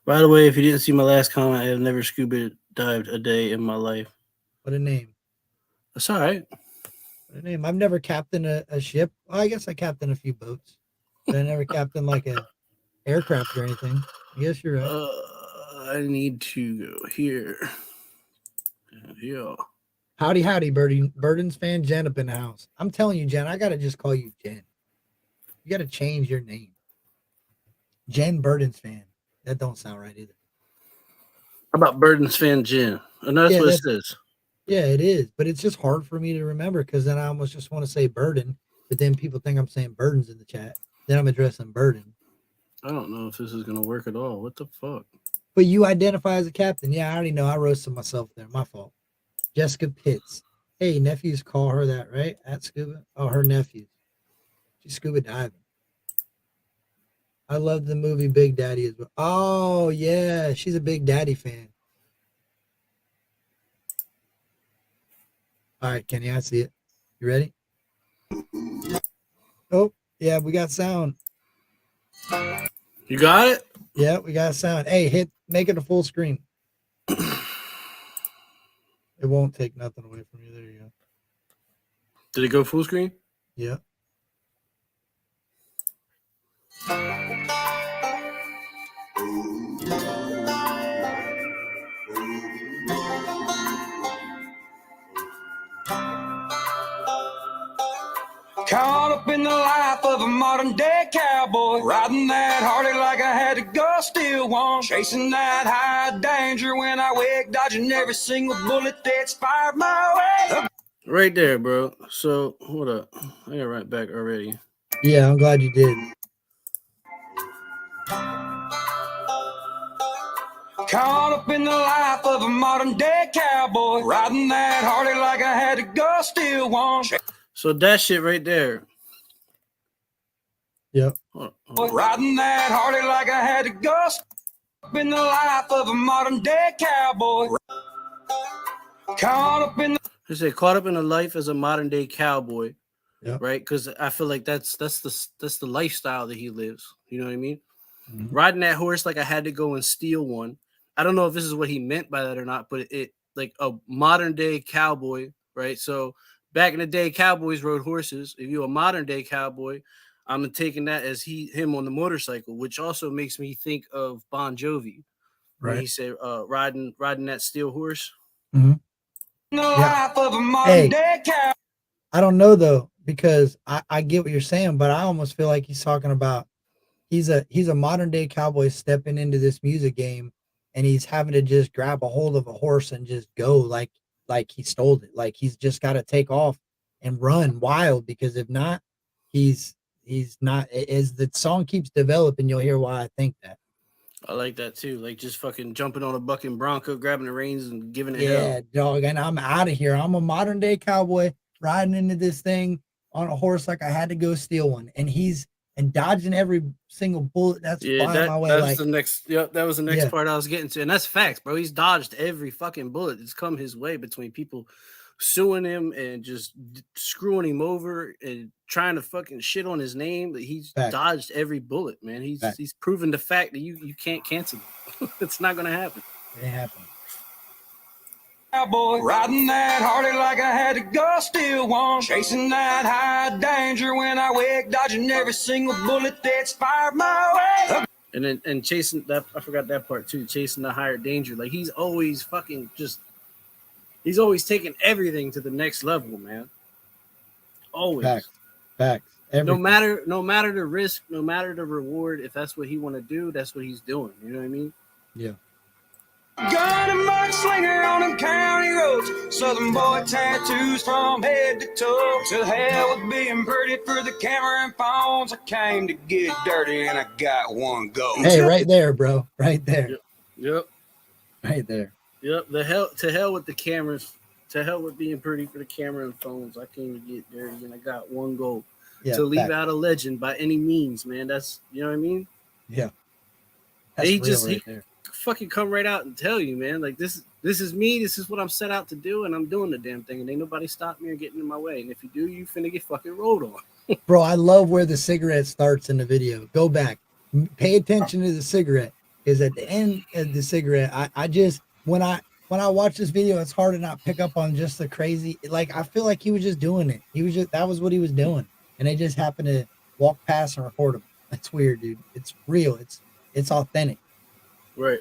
By the way, if you didn't see my last comment, I have never scuba dived a day in my life. What a name. That's all right. What a name. I've never captained a ship. Well, I guess I captained a few boats, but I never captained like a aircraft or anything. I guess you're right. I need to go here. Yeah. Howdy, Birdie. Burden's fan Jen up in the house. I'm telling you, Jen, I gotta just call you Jen. You gotta change your name. Jen Burden's fan. That don't sound right either. How about Burden's fan Jen? And that's what it says. Yeah, it is, but it's just hard for me to remember because then I almost just want to say Burden, but then people think I'm saying Burdens in the chat. Then I'm addressing Burden. I don't know if this is gonna work at all. What the fuck? But you identify as a captain. Yeah, I already know. I roasted myself there. My fault. Jessica Pitts. Hey, nephews call her that, right? At Scuba? Oh, her nephews. She's scuba diving. I love the movie Big Daddy as well. Oh, yeah. She's a Big Daddy fan. All right, Kenny, I see it. You ready? Oh, yeah, we got sound. You got it? Yeah, we got sound. Hey, make it a full screen. It won't take nothing away from you. There you go. Did it go full screen? Yeah. Caught up in the life of a modern day cowboy, riding that Harley like I had to go steal one, chasing that high danger when I wake, dodging every single bullet that's fired my way. Right there, bro. So hold up, I got right back already. Yeah, I'm glad you did. Caught up in the life of a modern day cowboy, riding that Harley like I had to go steal one. So that shit right there. Yep. Riding that Harley like I had to go up in the life of a modern day cowboy. Caught up in the They say caught up in a life as a modern day cowboy. Yep. Right? Because I feel like that's the lifestyle that he lives. You know what I mean? Mhm. Riding that horse like I had to go and steal one. I don't know if this is what he meant by that or not, but it like a modern day cowboy, right? So back in the day, cowboys rode horses. If you're a modern day cowboy, I'm taking that as him on the motorcycle, which also makes me think of Bon Jovi when he Right. said riding that steel horse. Mhm. life of a modern day cowboy. I don't know though, because I get what you're saying, but I almost feel like he's talking about he's a modern day cowboy stepping into this music game, and he's having to just grab a hold of a horse and just go like he stole it. Like he's just got to take off and run wild, because if not, he's not. As the song keeps developing, you'll hear why I think that. I like that too. Like just fucking jumping on a bucking bronco, grabbing the reins and giving it Yeah, hell. dog, and I'm out of here. I'm a modern day cowboy riding into this thing on a horse like I had to go steal one, and he's dodging every single bullet that's Yeah, flying my way. that's Like the next. Yep, that was the next Yeah. part I was getting to, and that's facts, bro. He's dodged every fucking bullet that's come his way between people suing him and just screwing him over and trying to fucking shit on his name. That he's Facts. dodged every bullet, man. Facts. He's proven the fact that you can't cancel him. It's not gonna happen. it ain't happening. Cowboy, riding that Harley like I had to go steal one, chasing that high danger when I wake, dodging every single bullet that's fired my way. And chasing that, I forgot that part too. Chasing the higher danger, like he's always fucking just. He's always taking everything to the next level, man. Always. Facts. No Everything. matter the risk, no matter the reward, if that's what he want to do, that's what he's doing. You know what I mean? Yeah. Gun and mudslinger on them county roads, Southern boy tattoos from head to toe. To hell with being pretty for the camera and phones. I came to get dirty and I got one go. Hey, right there, bro. Right there. Yep. Right there. Yep. To hell with the cameras. To hell with being pretty for the camera and phones. I came to get dirty and I got one goal. Yeah. To leave facts. out a legend by any means, man. That's, you know what I mean? Yeah. That's He real just- right there. Fucking come right out and tell you, man. Like this is me. This is what I'm set out to do, and I'm doing the damn thing. And ain't nobody stop me or getting in my way. And if you do, you finna get fucking rolled on. Bro, I love where the cigarette starts in the video. Go back. Pay attention to the cigarette. Because at the end of the cigarette, I just when I watch this video, it's hard to not pick up on just the crazy. Like I feel like he was just doing it. That was what he was doing, and they just happened to walk past and record him. That's weird, dude. It's real. It's authentic. Right.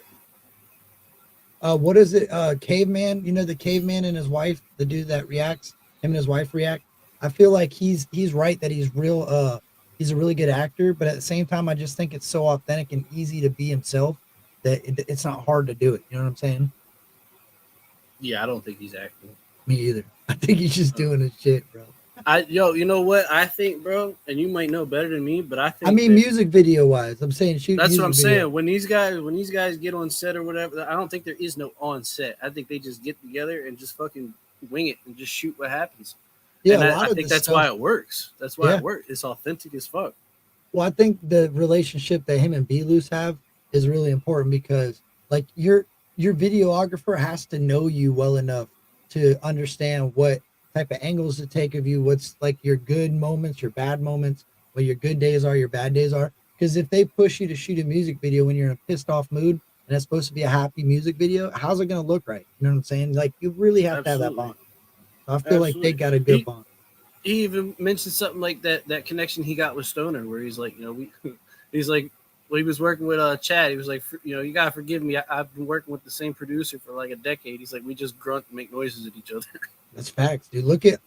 What is it? Caveman. You know the caveman and his wife, the dude that reacts. Him and his wife react. I feel like he's right that he's real. He's a really good actor, but at the same time, I just think it's so authentic and easy to be himself that it's not hard to do it. You know what I'm saying? Yeah, I don't think he's acting. Me either. I think he's just doing his shit, bro. You know what? I think, bro, and you might know better than me, but I think I mean, music video wise, I'm saying shoot. that's what music I'm video. saying. When these guys get on set or whatever, I don't think there is no on set. I think they just get together and just fucking wing it and just shoot what happens. Yeah, and a lot I of think this that's why stuff- it works. That's why Yeah. it works. It's authentic as fuck. Well, I think the relationship that him and B-Loose have is really important because, like, your videographer has to know you well enough to understand what type of angles to take of you, what's like your good moments, your bad moments, what your good days are, your bad days are. Because if they push you to shoot a music video when you're in a pissed off mood and it's supposed to be a happy music video, how's it going to look right? You know what I'm saying? Like, you really have to have that Absolutely. bond. I feel like they Absolutely. got a good bond. He even mentioned something like that connection he got with Stoner, where he's like, you know, He's like, well, he was working with Chad. He was like, you know, you gotta forgive me. I've been working with the same producer for like a decade. He's like, we just grunt and make noises at each other. That's facts, dude. Look at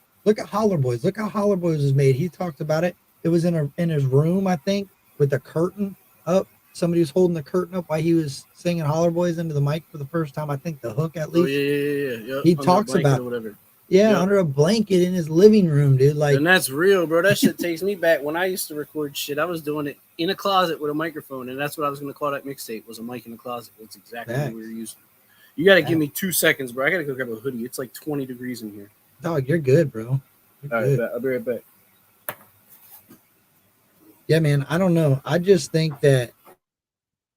Holler Boys. Look how Holler Boys was made. He talked about it. It was in his room, I think, with the curtain up. Somebody was holding the curtain up while he was singing Holler Boys into the mic for the first time. I think the hook at Oh least. yeah. He Under a talks blanket about or whatever. Yeah, Yep. under a blanket in his living room, dude. Like, And that's real, bro. That shit takes me back when I used to record shit. I was doing it in a closet with a microphone, and that's what I was going to call that mixtape. Was a mic in the closet. That's exactly what we were using. You got to give me 2 seconds, bro. I got to go grab a hoodie. It's like 20 degrees in here. dog, you're good, bro. You're All good. right, I'll be right back. Yeah, man. I don't know. I think that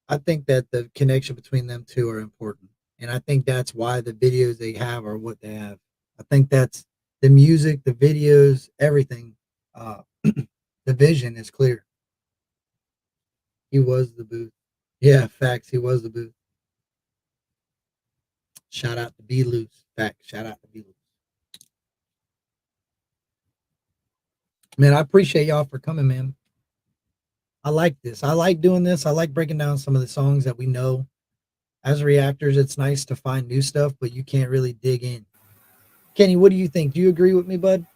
the connection between them two are important, and I think that's why the videos they have are what they have. I think that's the music, the videos, everything. The vision is clear. He was the booth. Yeah, facts. He was the booth. Shout out to Be Loose. Facts. Shout out to Be Loose. Man, I appreciate y'all for coming, man. I like this. I like doing this. I like breaking down some of the songs that we know. As reactors, it's nice to find new stuff, but you can't really dig in. Kenny, what do you think? Do you agree with me, bud?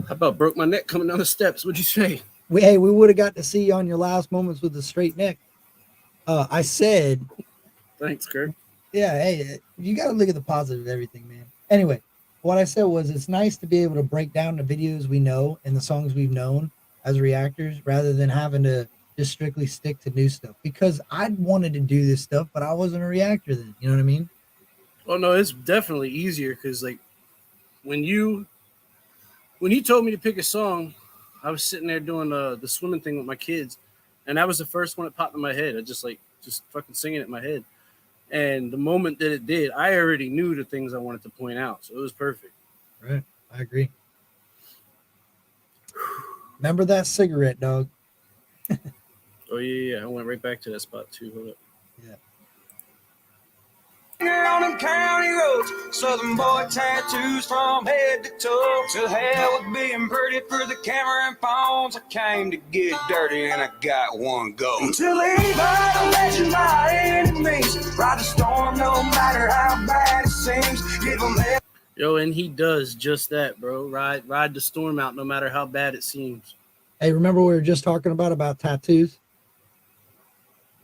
How about broke my neck coming down the steps? What'd you say? We would have got to see you on your last moments with the straight neck. I said, Thanks, Kirk. yeah, hey, you got to look at the positive of everything, man. Anyway, what I said was it's nice to be able to break down the videos we know and the songs we've known as reactors rather than having to just strictly stick to new stuff, because I wanted to do this stuff, but I wasn't a reactor then. You know what I mean? Oh no, it's definitely easier because like when you told me to pick a song, I was sitting there doing the swimming thing with my kids, and that was the first one that popped in my head. I just fucking singing it in my head, and the moment that it did, I already knew the things I wanted to point out, so it was perfect. Right, I agree. Remember that cigarette, dog? Oh yeah, I went right back to that spot too. Hold up. On them county roads, Southern boy tattoos from head to toe. To hell with being pretty for the camera and phones. I came to get dirty and I got one go. To leave out a legend by any means. Ride the storm no matter how bad it seems. Give them hell. Yo, and he does just that, bro. Ride the storm out no matter how bad it seems. Hey, remember we were just talking about tattoos?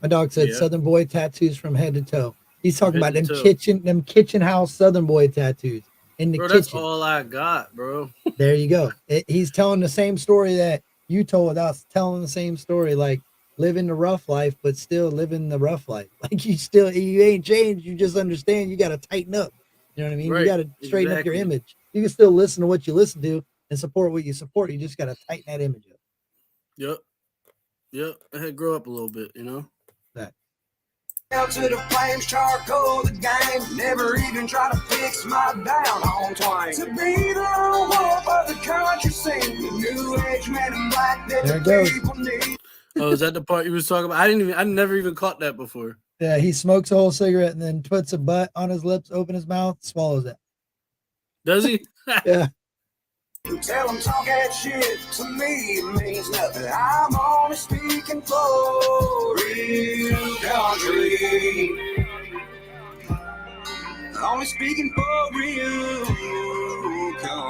My dog said Southern boy tattoos from head to toe. He's talking about them kitchen house Southern boy tattoos in the kitchen. That's all I got, bro. There you go. He's telling the same story that you told us, telling the same story, like living the rough life, but still living the rough life. Like you ain't changed. You just understand you got to tighten up. You know what I mean? Right, You got to straighten up your image. You can still listen to what you listen to and support what you support. You just got to tighten that image up. Yep. I had to grow up a little bit, you know? That. Out to the flames, charcoal the game. Never even try to fix my down on twine. To be the lone wolf of the country scene. The new age man in black that There it the goes. people need. Oh, is that the part you was talking about? I never even caught that before. Yeah, he smokes a whole cigarette and then puts a butt on his lips, open his mouth, swallows it. Does he? Yeah. Tell them talk that shit to me, it means nothing. I'm only speaking for real country. Only speaking for real country.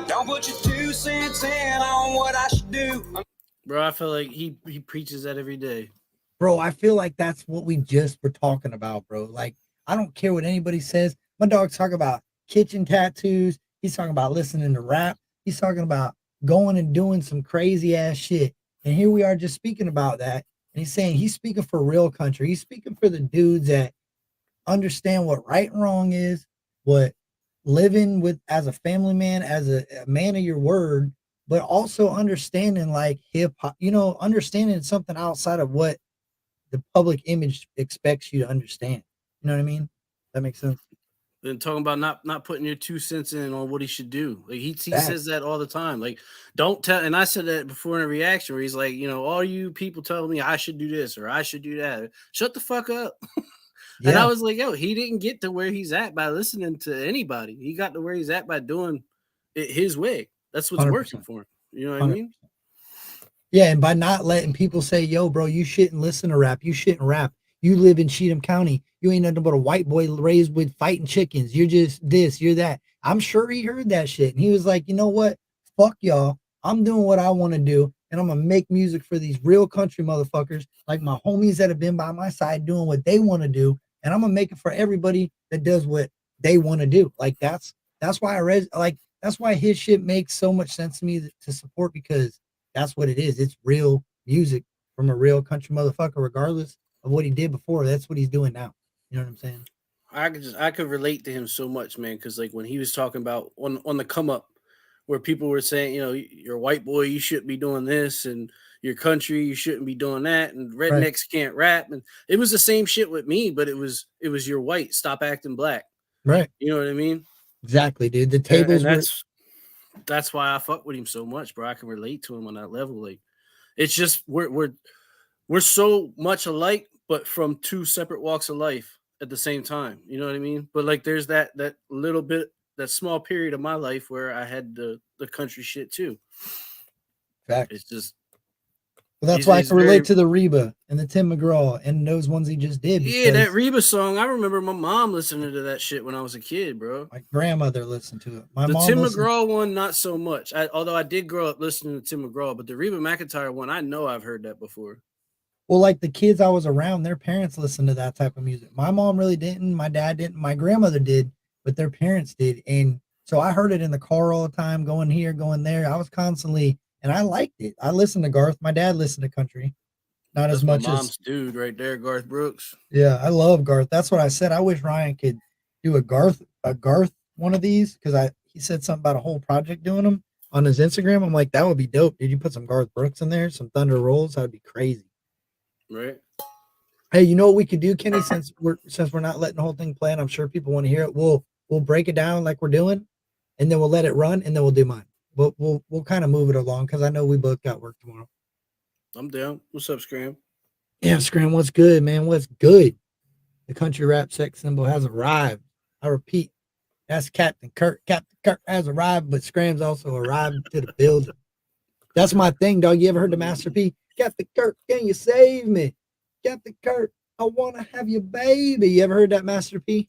Don't put your 2 cents in on what I should do. Bro, I feel like he preaches that every day. Bro, I feel like that's what we just were talking about, bro. Like, I don't care what anybody says. My dog's talking about kitchen tattoos. He's talking about listening to rap. He's talking about going and doing some crazy ass shit. And here we are just speaking about that. And he's saying he's speaking for real country. He's speaking for the dudes that understand what right and wrong is, what living with as a family man, as a man of your word, but also understanding like hip hop, understanding something outside of what the public image expects you to understand. You know what I mean? That makes sense. Then talking about not putting your 2 cents in on what he should do. Like he says that all the time. Like, don't tell. And I said that before in a reaction where he's like, all you people tell me I should do this or I should do that. Shut the fuck up. Yeah. And I was like, yo, he didn't get to where he's at by listening to anybody. He got to where he's at by doing it his way. That's what's 100%. working for him. You know what I mean? Yeah, and by not letting people say, "Yo, bro, you shouldn't listen to rap. You shouldn't rap. You live in Cheatham County. You ain't nothing but a white boy raised with fighting chickens. You're just this, you're that." I'm sure he heard that shit, and he was like, "You know what? Fuck y'all. I'm doing what I want to do, and I'm gonna make music for these real country motherfuckers, like my homies that have been by my side doing what they want to do, and I'm gonna make it for everybody that does what they want to do." Like that's why that's why his shit makes so much sense to me to support, because that's what it is. It's real music from a real country motherfucker, regardless of what he did before. That's what he's doing now. You know what I'm saying? I could relate to him so much, man, because like when he was talking about on the come up, where people were saying, you know, you're a white boy, you shouldn't be doing this, and your country, you shouldn't be doing that, and rednecks can't rap, and it was the same shit with me, but it was you're white, stop acting black, Right. you know what I mean? Exactly, dude. The And tables were that's why I fuck with him so much, bro. I can relate to him on that level. Like, it's just we're so much alike, but from two separate walks of life at the same time. You know what I mean? But like, there's that little bit, that small period of my life where I had the country shit too. facts. It's just, Well, that's he's- why I he's can relate very- to the Reba and the Tim McGraw and those ones he just did. yeah, that because Reba song. I remember my mom listening to that shit when I was a kid, bro. my grandmother listened to it. My The mom Tim listened. McGraw one, not so much. Although I did grow up listening to Tim McGraw, but the Reba McEntire one, I know I've heard that before. Well, like the kids I was around, their parents listened to that type of music. My mom really didn't. My dad didn't. My grandmother did, but their parents did. And so I heard it in the car all the time, going here, going there. I was constantly, and I liked it. I listened to Garth. My dad listened to country, not That's as my much mom's as. dude right there, Garth Brooks. Yeah, I love Garth. That's what I said. I wish Ryan could do a Garth one of these, because he said something about a whole project doing them on his Instagram. I'm like, that would be dope. Did you put some Garth Brooks in there, some Thunder Rolls? That would be crazy. Right. Hey, you know what we could do, Kenny? Since we're not letting the whole thing play, and I'm sure people want to hear it. We'll break it down like we're doing, and then we'll let it run, and then we'll do mine. We'll kind of move it along, because I know we both got work tomorrow. I'm down. What's up, Scram? Yeah, Scram, what's good, man? What's good? The country rap sex symbol has arrived. I repeat, that's Captain Kirk. Captain Kirk has arrived, but Scram's also arrived to the building. That's my thing, dog. You ever heard the Master P? Captain Kirk, can you save me? Captain Kirk, I want to have your baby. You ever heard that, Master P?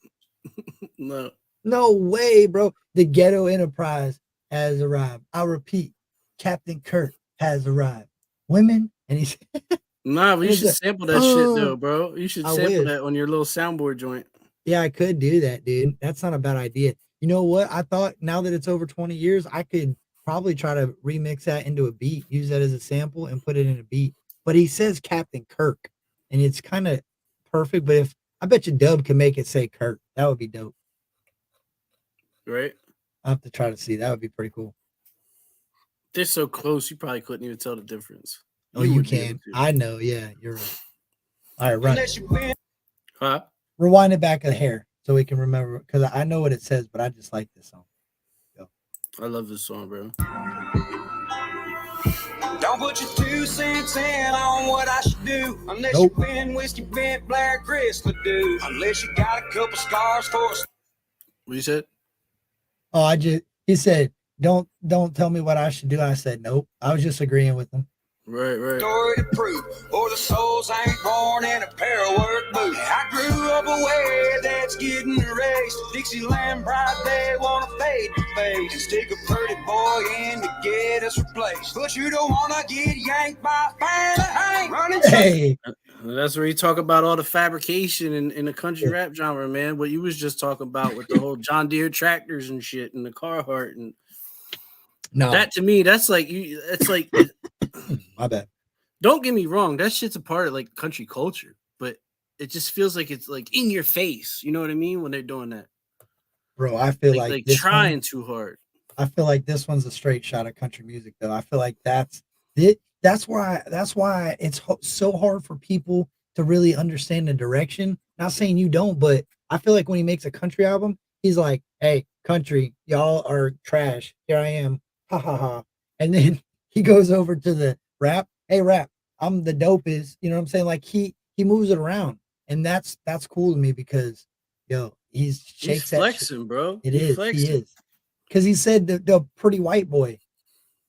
No. No way, bro. The Ghetto Enterprise has arrived. I repeat, Captain Kirk has arrived. Women, and he's Nah, we What is should that? sample that shit though, bro. You should I sample wish. that on your little soundboard joint. yeah, I could do that, dude. That's not a bad idea. You know what? I thought now that it's over 20 years, I could probably try to remix that into a beat, use that as a sample and put it in a beat. But he says Captain Kirk, and it's kind of perfect. But if I bet you Dub can make it say Kirk, that would be dope. Right? I'll have to try to see. That would be pretty cool. They're so close, you probably couldn't even tell the difference. Oh, you would be able can. to. I know. Yeah, you're right. All right, run. Unless you been Huh? Rewind it back a hair so we can remember, because I know what it says, but I just like this song. I love this song, bro. Don't put your 2 cents in on what I should do. Unless Nope. you've been whiskey bent Blair Chrysler do. Unless you got a couple scars for a What you said? Oh, he said, don't tell me what I should do. I said, nope. I was just agreeing with him. Right. story to prove, or the souls ain't born in a pair of work boots. I grew up a way that's getting erased. Dixieland pride, they wanna fade to face and stick a pretty boy in to get us replaced. But you don't wanna get yanked by a fan that ain't running. Hey, That's where you talk about all the fabrication in the country rap genre, man. What you was just talking about with the whole John Deere tractors and shit and the Carhartt and no, that to me, that's like you. It's like, my bad. don't get me wrong, that shit's a part of like country culture, but it just feels like it's like in your face. You know what I mean when they're doing that, Bro, I feel like, like this trying one, too hard. I feel like this one's a straight shot of country music, though. I feel like that's it. That's why it's so hard for people to really understand the direction. Not saying you don't, but I feel like when he makes a country album, he's like, "Hey, country, y'all are trash. Here I am, ha ha ha." And then he goes over to the rap. Hey, rap, I'm the dopest. You know what I'm saying? Like he moves it around, and that's cool to me because He's shakes that shit. flexing, bro. It He's is. flexing. He is. Because he said the pretty white boy.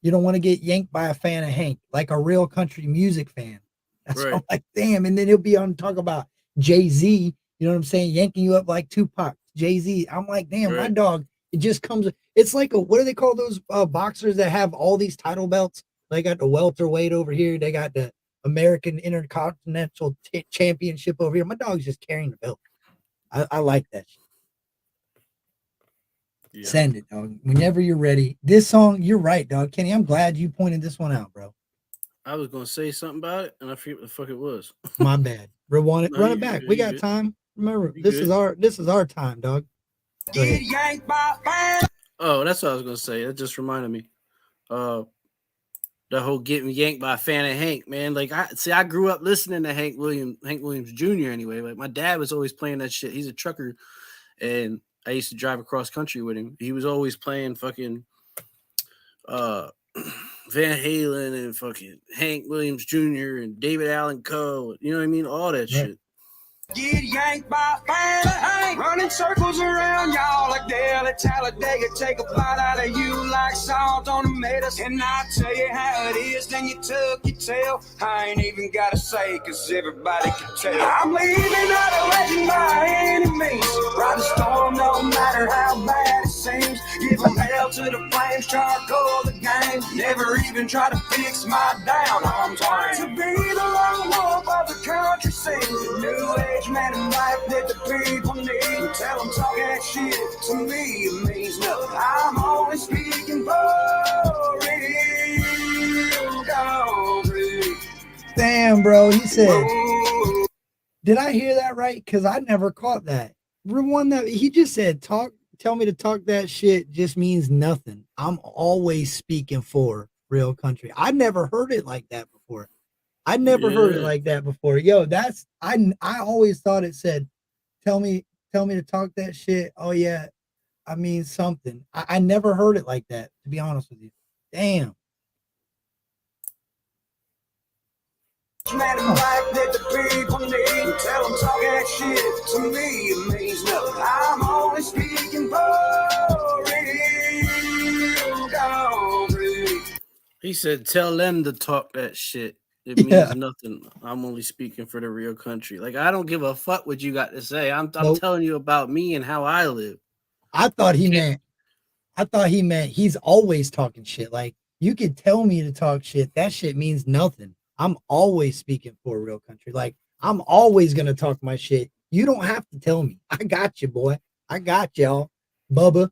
You don't want to get yanked by a fan of Hank, like a real country music fan. That's Right. I'm like, damn. And then he'll be on talk about Jay-Z, you know what I'm saying? Yanking you up like Tupac, Jay-Z. I'm like, damn, my Right. dog, it just comes, it's like what do they call those boxers that have all these title belts? They got the welterweight over here, they got the American Intercontinental Championship over here. My dog's just carrying the belt. I like that shit. Yeah. Send it, dog. Whenever you're ready. This song, you're right, dog. Kenny, I'm glad you pointed this one out, bro. I was gonna say something about it, and I forget what the fuck it was. My bad. Rewind it, No, run you it back. good, We you got good. time. Remember, You this good. is our time, dog. Go ahead. Get yanked by a fan. Oh, that's what I was gonna say. That just reminded me. The whole getting yanked by a fan of Hank, man. Like I grew up listening to Hank Williams Jr. anyway. Like my dad was always playing that shit. He's a trucker, and I used to drive across country with him. He was always playing fucking Van Halen and fucking Hank Williams Jr. and David Allen Coe. You know what I mean? All that shit. Get yanked by a fan of Hank. Running circles around y'all like Dale at Talladega. Take a bite out of you like salt on tomatoes. And I tell you how it is, then you tuck your tail. I ain't even gotta say, cause everybody can tell. I'm leaving out a legend by any means. Ride the storm no matter how bad it seems. Give them hell to the flames, charcoal the game. Never even try to fix my down on time. To be the lone wolf of the country scene. New age man in life that the people need. Tell them talk that shit to me, it means nothing. I'm only speaking for real country. Damn, bro. He said, Ooh. did I hear that right? Because I never caught that. Rewind that. He just said, tell me to talk that shit just means nothing. I'm always speaking for real country. I never heard it like that before. I never heard it Yeah. like that before. Yo, that's I always thought it said, tell me to talk that shit. Oh yeah, I mean something. I never heard it like that, to be honest with you. Damn. Man in life that the people need. Tell them talk that shit to me, it means nothing. I'm only speaking for real country. He said, "Tell them to talk that shit. It means Yeah. nothing. I'm only speaking for the real country. Like I don't give a fuck what you got to say. I'm Nope. telling you about me and how I live." I thought he Can't- meant he's always talking shit. Like you could tell me to talk shit. That shit means nothing. I'm always speaking for real country. Like I'm always gonna talk my shit. You don't have to tell me. I got you, boy. I got y'all, Bubba.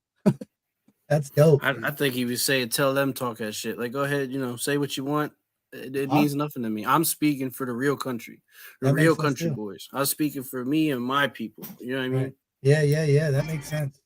That's dope. I think he was saying, "Tell them talk that shit." Like, go ahead, say what you want. It Huh? means nothing to me. I'm speaking for the real country, the That makes real sense, country too. boys. I'm speaking for me and my people. You know what I mean? Right. Yeah. That makes sense.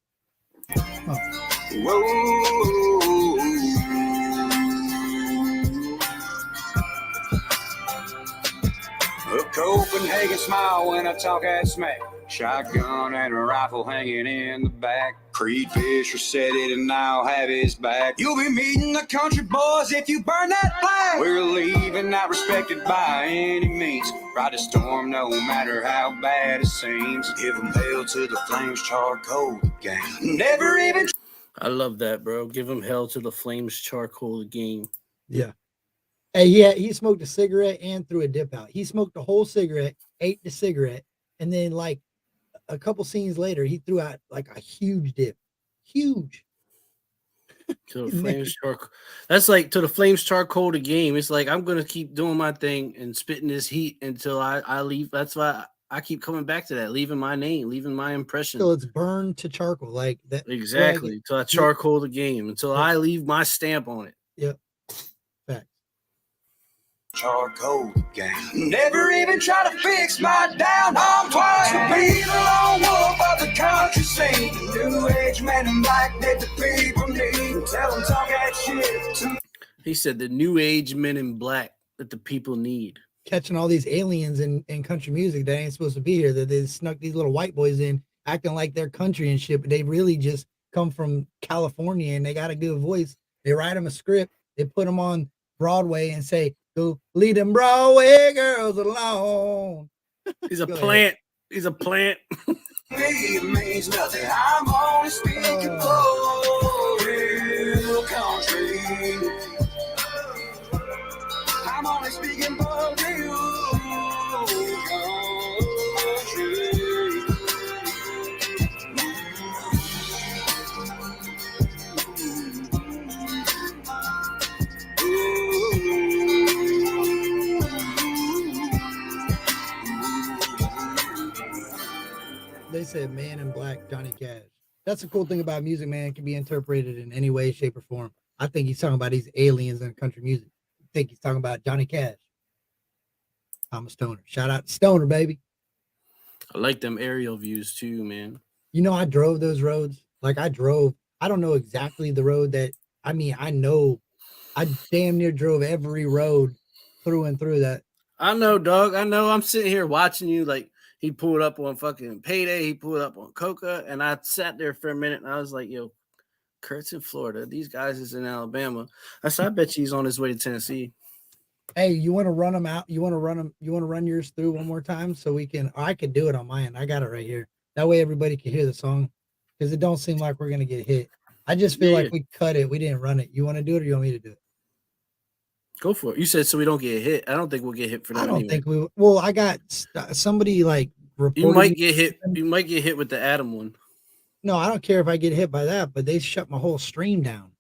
A Copenhagen smile when I talk that smack. Shotgun and a rifle hanging in the back. Creed Fisher said it and I'll have his back. You'll be meeting the country boys if you burn that flag. We're leaving, not respected by any means. Ride the storm no matter how bad it seems. Give them hell to the flames, charcoal gang. Never even I love that, bro. Give him hell to the flames, charcoal the game. Yeah. Hey, yeah, he smoked a cigarette and threw a dip out. He smoked the whole cigarette, ate the cigarette, and then like a couple scenes later, he threw out like a huge dip. Huge. To the flames, charcoal. That's like to the flames, charcoal the game. It's like I'm gonna keep doing my thing and spitting this heat until I leave. That's why I keep coming back to that, leaving my name, leaving my impression. So it's burned to charcoal. Like that. Exactly. Till I charcoal the game, until I leave my stamp on it. Yep. Fact. charcoal gang. Never even try to fix my down home twice. To be the lone wolf of the country scene. New age man in black that the people need. Tell them talk that shit to me. He said the new age men in black that the people need. Catching all these aliens in country music that ain't supposed to be here, that they snuck these little white boys in acting like they're country and shit, but they really just come from California and they got a good voice. They write them a script, they put them on Broadway and say, go lead them Broadway girls alone. He's a Go plant. He's a plant. It means nothing. I'm only speaking for real country. like speaking poetry. They said Man in Black, Johnny Cash. That's the cool thing about music, man. It can be interpreted in any way, shape, or form. I think he's talking about these aliens in country music. I think he's talking about Johnny Cash. I'm a stoner. Shout out to Stoner, baby. I like them aerial views too, man. You know, I drove those roads. Like I don't know exactly the road that, I damn near drove every road through and through that. I know, dog. I know. I'm sitting here watching you. Like he pulled up on fucking Payday. He pulled up on Coca, and I sat there for a minute, and I was like, "Yo, Kurt's in Florida. These guys is in Alabama." I said, "I bet you he's on his way to Tennessee." Hey, you want to run them out? You want to run yours through one more time so we can? I could do it on my end. I got it right here. That way everybody can hear the song, because it don't seem like we're gonna get hit. I just feel like we cut it. We didn't run it. You want to do it, or you want me to do it? Go for it. You said so we don't get hit. I don't think we'll get hit for that. I don't anyway. think we. Well, I got somebody like reported. You might get hit. You might get hit with the Adam one. No, I don't care if I get hit by that, but they shut my whole stream down.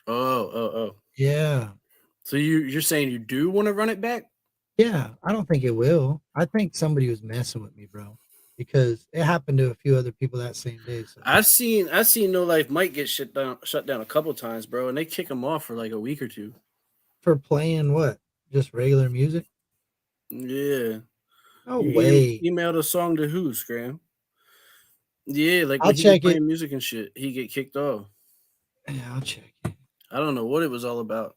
Oh. Yeah. So you're saying you do want to run it back? Yeah, I don't think it will. I think somebody was messing with me, bro, because it happened to a few other people that same day. So. I've seen No Life Mike get shut down a couple times, bro, and they kick him off for like a week or two. For playing what? Just regular music? Yeah. No You way. Emailed a song to who, Scram? Yeah, like I'll when he check was playing it. music and shit, he get kicked off. Yeah, I'll check it. I don't know what it was all about.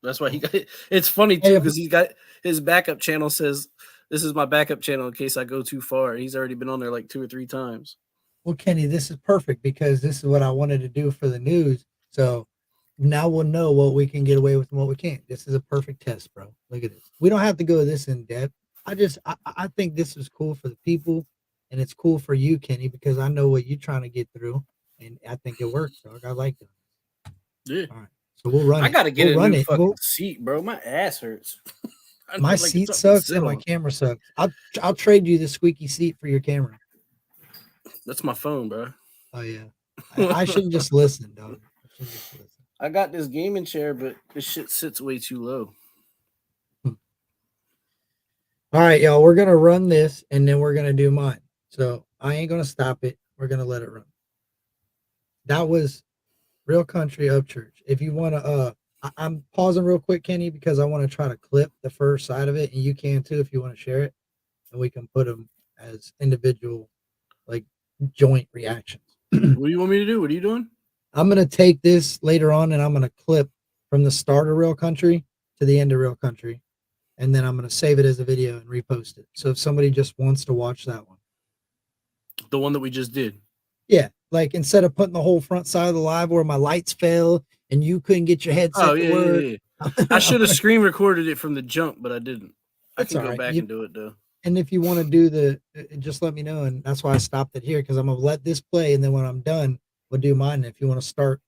That's why he got it. It's funny Hey, too, because he's got his backup channel says, "This is my backup channel in case I go too far." He's already been on there like 2 or 3 times. Well, Kenny, this is perfect because this is what I wanted to do for the news. So now we'll know what we can get away with and what we can't. This is a perfect test, bro. Look at this. We don't have to go this in depth. I think this is cool for the people, and it's cool for you, Kenny, because I know what you're trying to get through, and I think it works, dog. I like it. Yeah. All right. So we'll run it. I gotta get We'll a run new it. fucking We'll- seat, bro. My ass hurts. I My need, like, seat something to sucks sit and my on. camera sucks. I'll trade you the squeaky seat for your camera. That's my phone, bro. Oh yeah. I shouldn't just listen, dog. I shouldn't just listen. I got this gaming chair, but this shit sits way too low. All right, y'all. We're gonna run this and then we're gonna do mine. So I ain't gonna stop it. We're gonna let it run. That was Real Country Up Church. If you wanna I'm pausing real quick, Kenny, because I want to try to clip the first side of it, and you can too if you want to share it, and we can put them as individual, like joint reactions. What do you want me to do? What are you doing? I'm gonna take this later on, and I'm gonna clip from the start of Real Country to the end of Real Country, and then I'm gonna save it as a video and repost it. So if somebody just wants to watch that one, The one that we just did. yeah, like instead of putting the whole front side of the live where my lights fell and you couldn't get your headset Oh, to yeah, work. yeah, yeah. I should have screen recorded it from the jump, but I didn't. I That's can all go right. back and do it, though. And if you want to do just let me know. And that's why I stopped it here, because I'm gonna let this play, and then when I'm done, we'll do mine. And if you want to start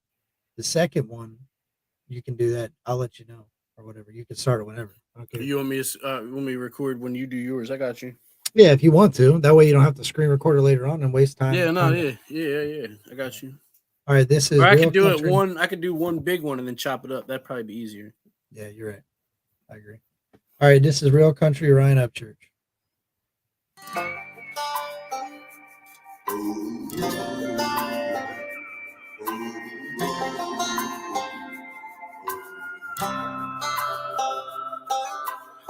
the second one, you can do that. I'll let you know, or whatever. You can start it whenever. Okay. You want me to record when you do yours? I got you. Yeah, if you want to. That way you don't have to screen record it later on and waste time. Yeah, no, yeah. I got you. All right, this is. Or I Real could do Country. it one. I could do one big one and then chop it up. That'd probably be easier. Yeah, you're right. I agree. All right, this is Real Country Ryan Upchurch.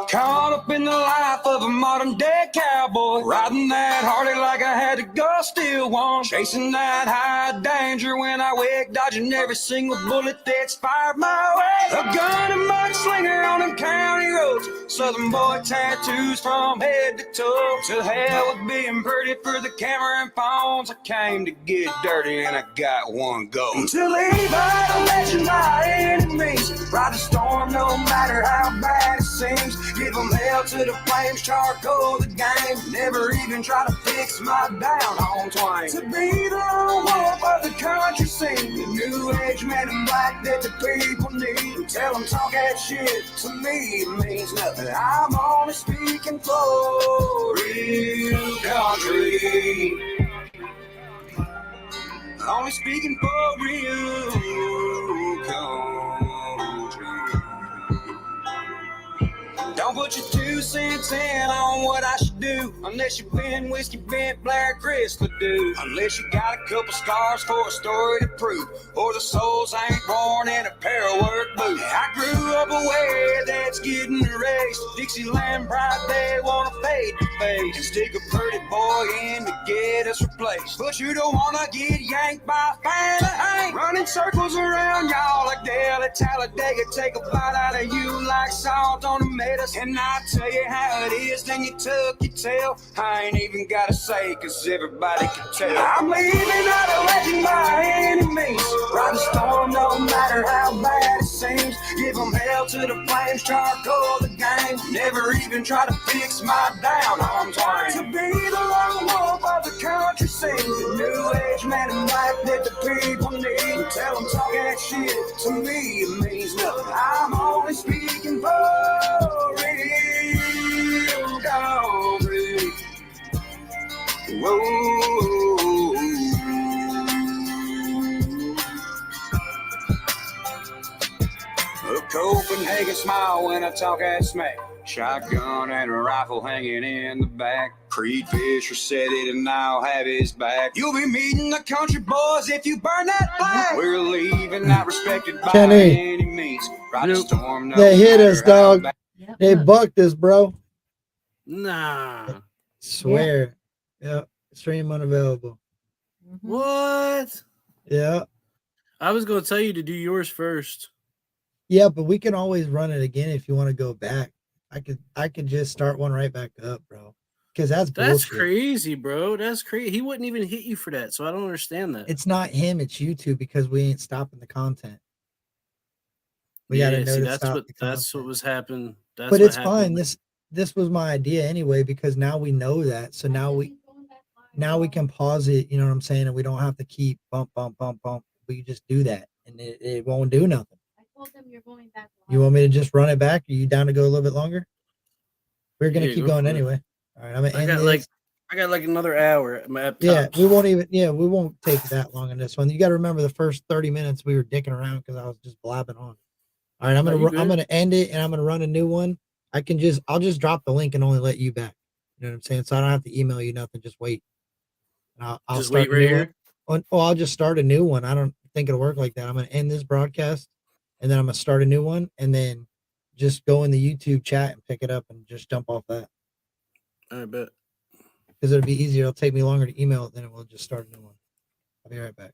Caught up in the life of a modern day cowboy, riding that Harley like I had to go steal one, chasing that high danger when I wake, dodging every single bullet that's fired my way. A gun and mudslinger on them county roads, southern boy tattoos from head to toe. To hell with being pretty for the camera and phones. I came to get dirty and I got one go. To leave out a legend by enemies, ride the storm no matter how bad it seems. Give them hell to the flames, charcoal the game. Never even try to fix my down home twang. To be the lone wolf of the country scene, the new age man in black that the people need. Tell them talk that shit to me, it means nothing. I'm only speaking for real country. Only speaking for real country. Don't put your 2 cents in on what I should do, unless you've been whiskey bent Blair Crystal do. Unless you got a couple scars for a story to prove, or the souls ain't born in a pair of work boots. I grew up a way that's getting erased. Dixieland pride they wanna fade to face and stick a pretty boy in to get us replaced. But you don't wanna get yanked by a fan of hate, running circles around y'all like Dale at Talladega. Take a bite out of you like salt on tomatoes. And I tell you how it is, then you tuck your tail. I ain't even gotta say, cause everybody can tell. I'm leaving out a legend by any means. Ride the storm no matter how bad it seems. Give them hell to the flames, charcoal the game. Never even try to fix my down home twang. To be the lone wolf of the country scene, the new age man in black that the people need. Tell them talk that shit to me, it means nothing. I'm only speaking for real country. Whoa. A Copenhagen smile when I talk that smack. Shotgun and a rifle hanging in the back. Creed Fisher said it and I'll have his back. You'll be meeting the country boys if you burn that flag. We're leaving, not respected by Kenny. any means. Ride the Nope. storm, no They hit us, matter how dog. bad. Yep. They bucked us, bro. Nah. Swear. Yeah. Stream unavailable. Mhm. What? Yeah. I was gonna tell you to do yours first. Yeah, but we can always run it again if you want to go back. I could just start one right back up, bro. Because that's That's bullshit. crazy, bro. That's crazy. He wouldn't even hit you for that, so I don't understand that. It's not him, it's you two because we ain't stopping the content. We gotta know see, to that's stop what the that's what content. was happening. That's But what it's happened. fine. This was my idea anyway, because now we know that. So now we can pause it, you know what I'm saying? And we don't have to keep bump. We just do that and it won't do nothing. I told them you're going back. You want me to just run it back? Are you down to go a little bit longer? We're gonna Yeah, keep go going for it. anyway. All right, I'm gonna I end got this. like another hour at my Yeah, tops. we won't take that long in this one. You got to remember the first 30 minutes we were dicking around because I was just blabbing on. All right, I'm No, you gonna good. end it and I'm gonna run a new one. I'll just drop the link and only let you back. You know what I'm saying? So I don't have to email you nothing. Just wait. And I'll Just start wait a new right one. here. Oh, I'll just start a new one. I don't think it'll work like that. I'm gonna end this broadcast and then I'm gonna start a new one and then just go in the YouTube chat and pick it up and just jump off that I bet. because it'll be easier. It'll take me longer to email it than it will just start a new one. I'll be right back.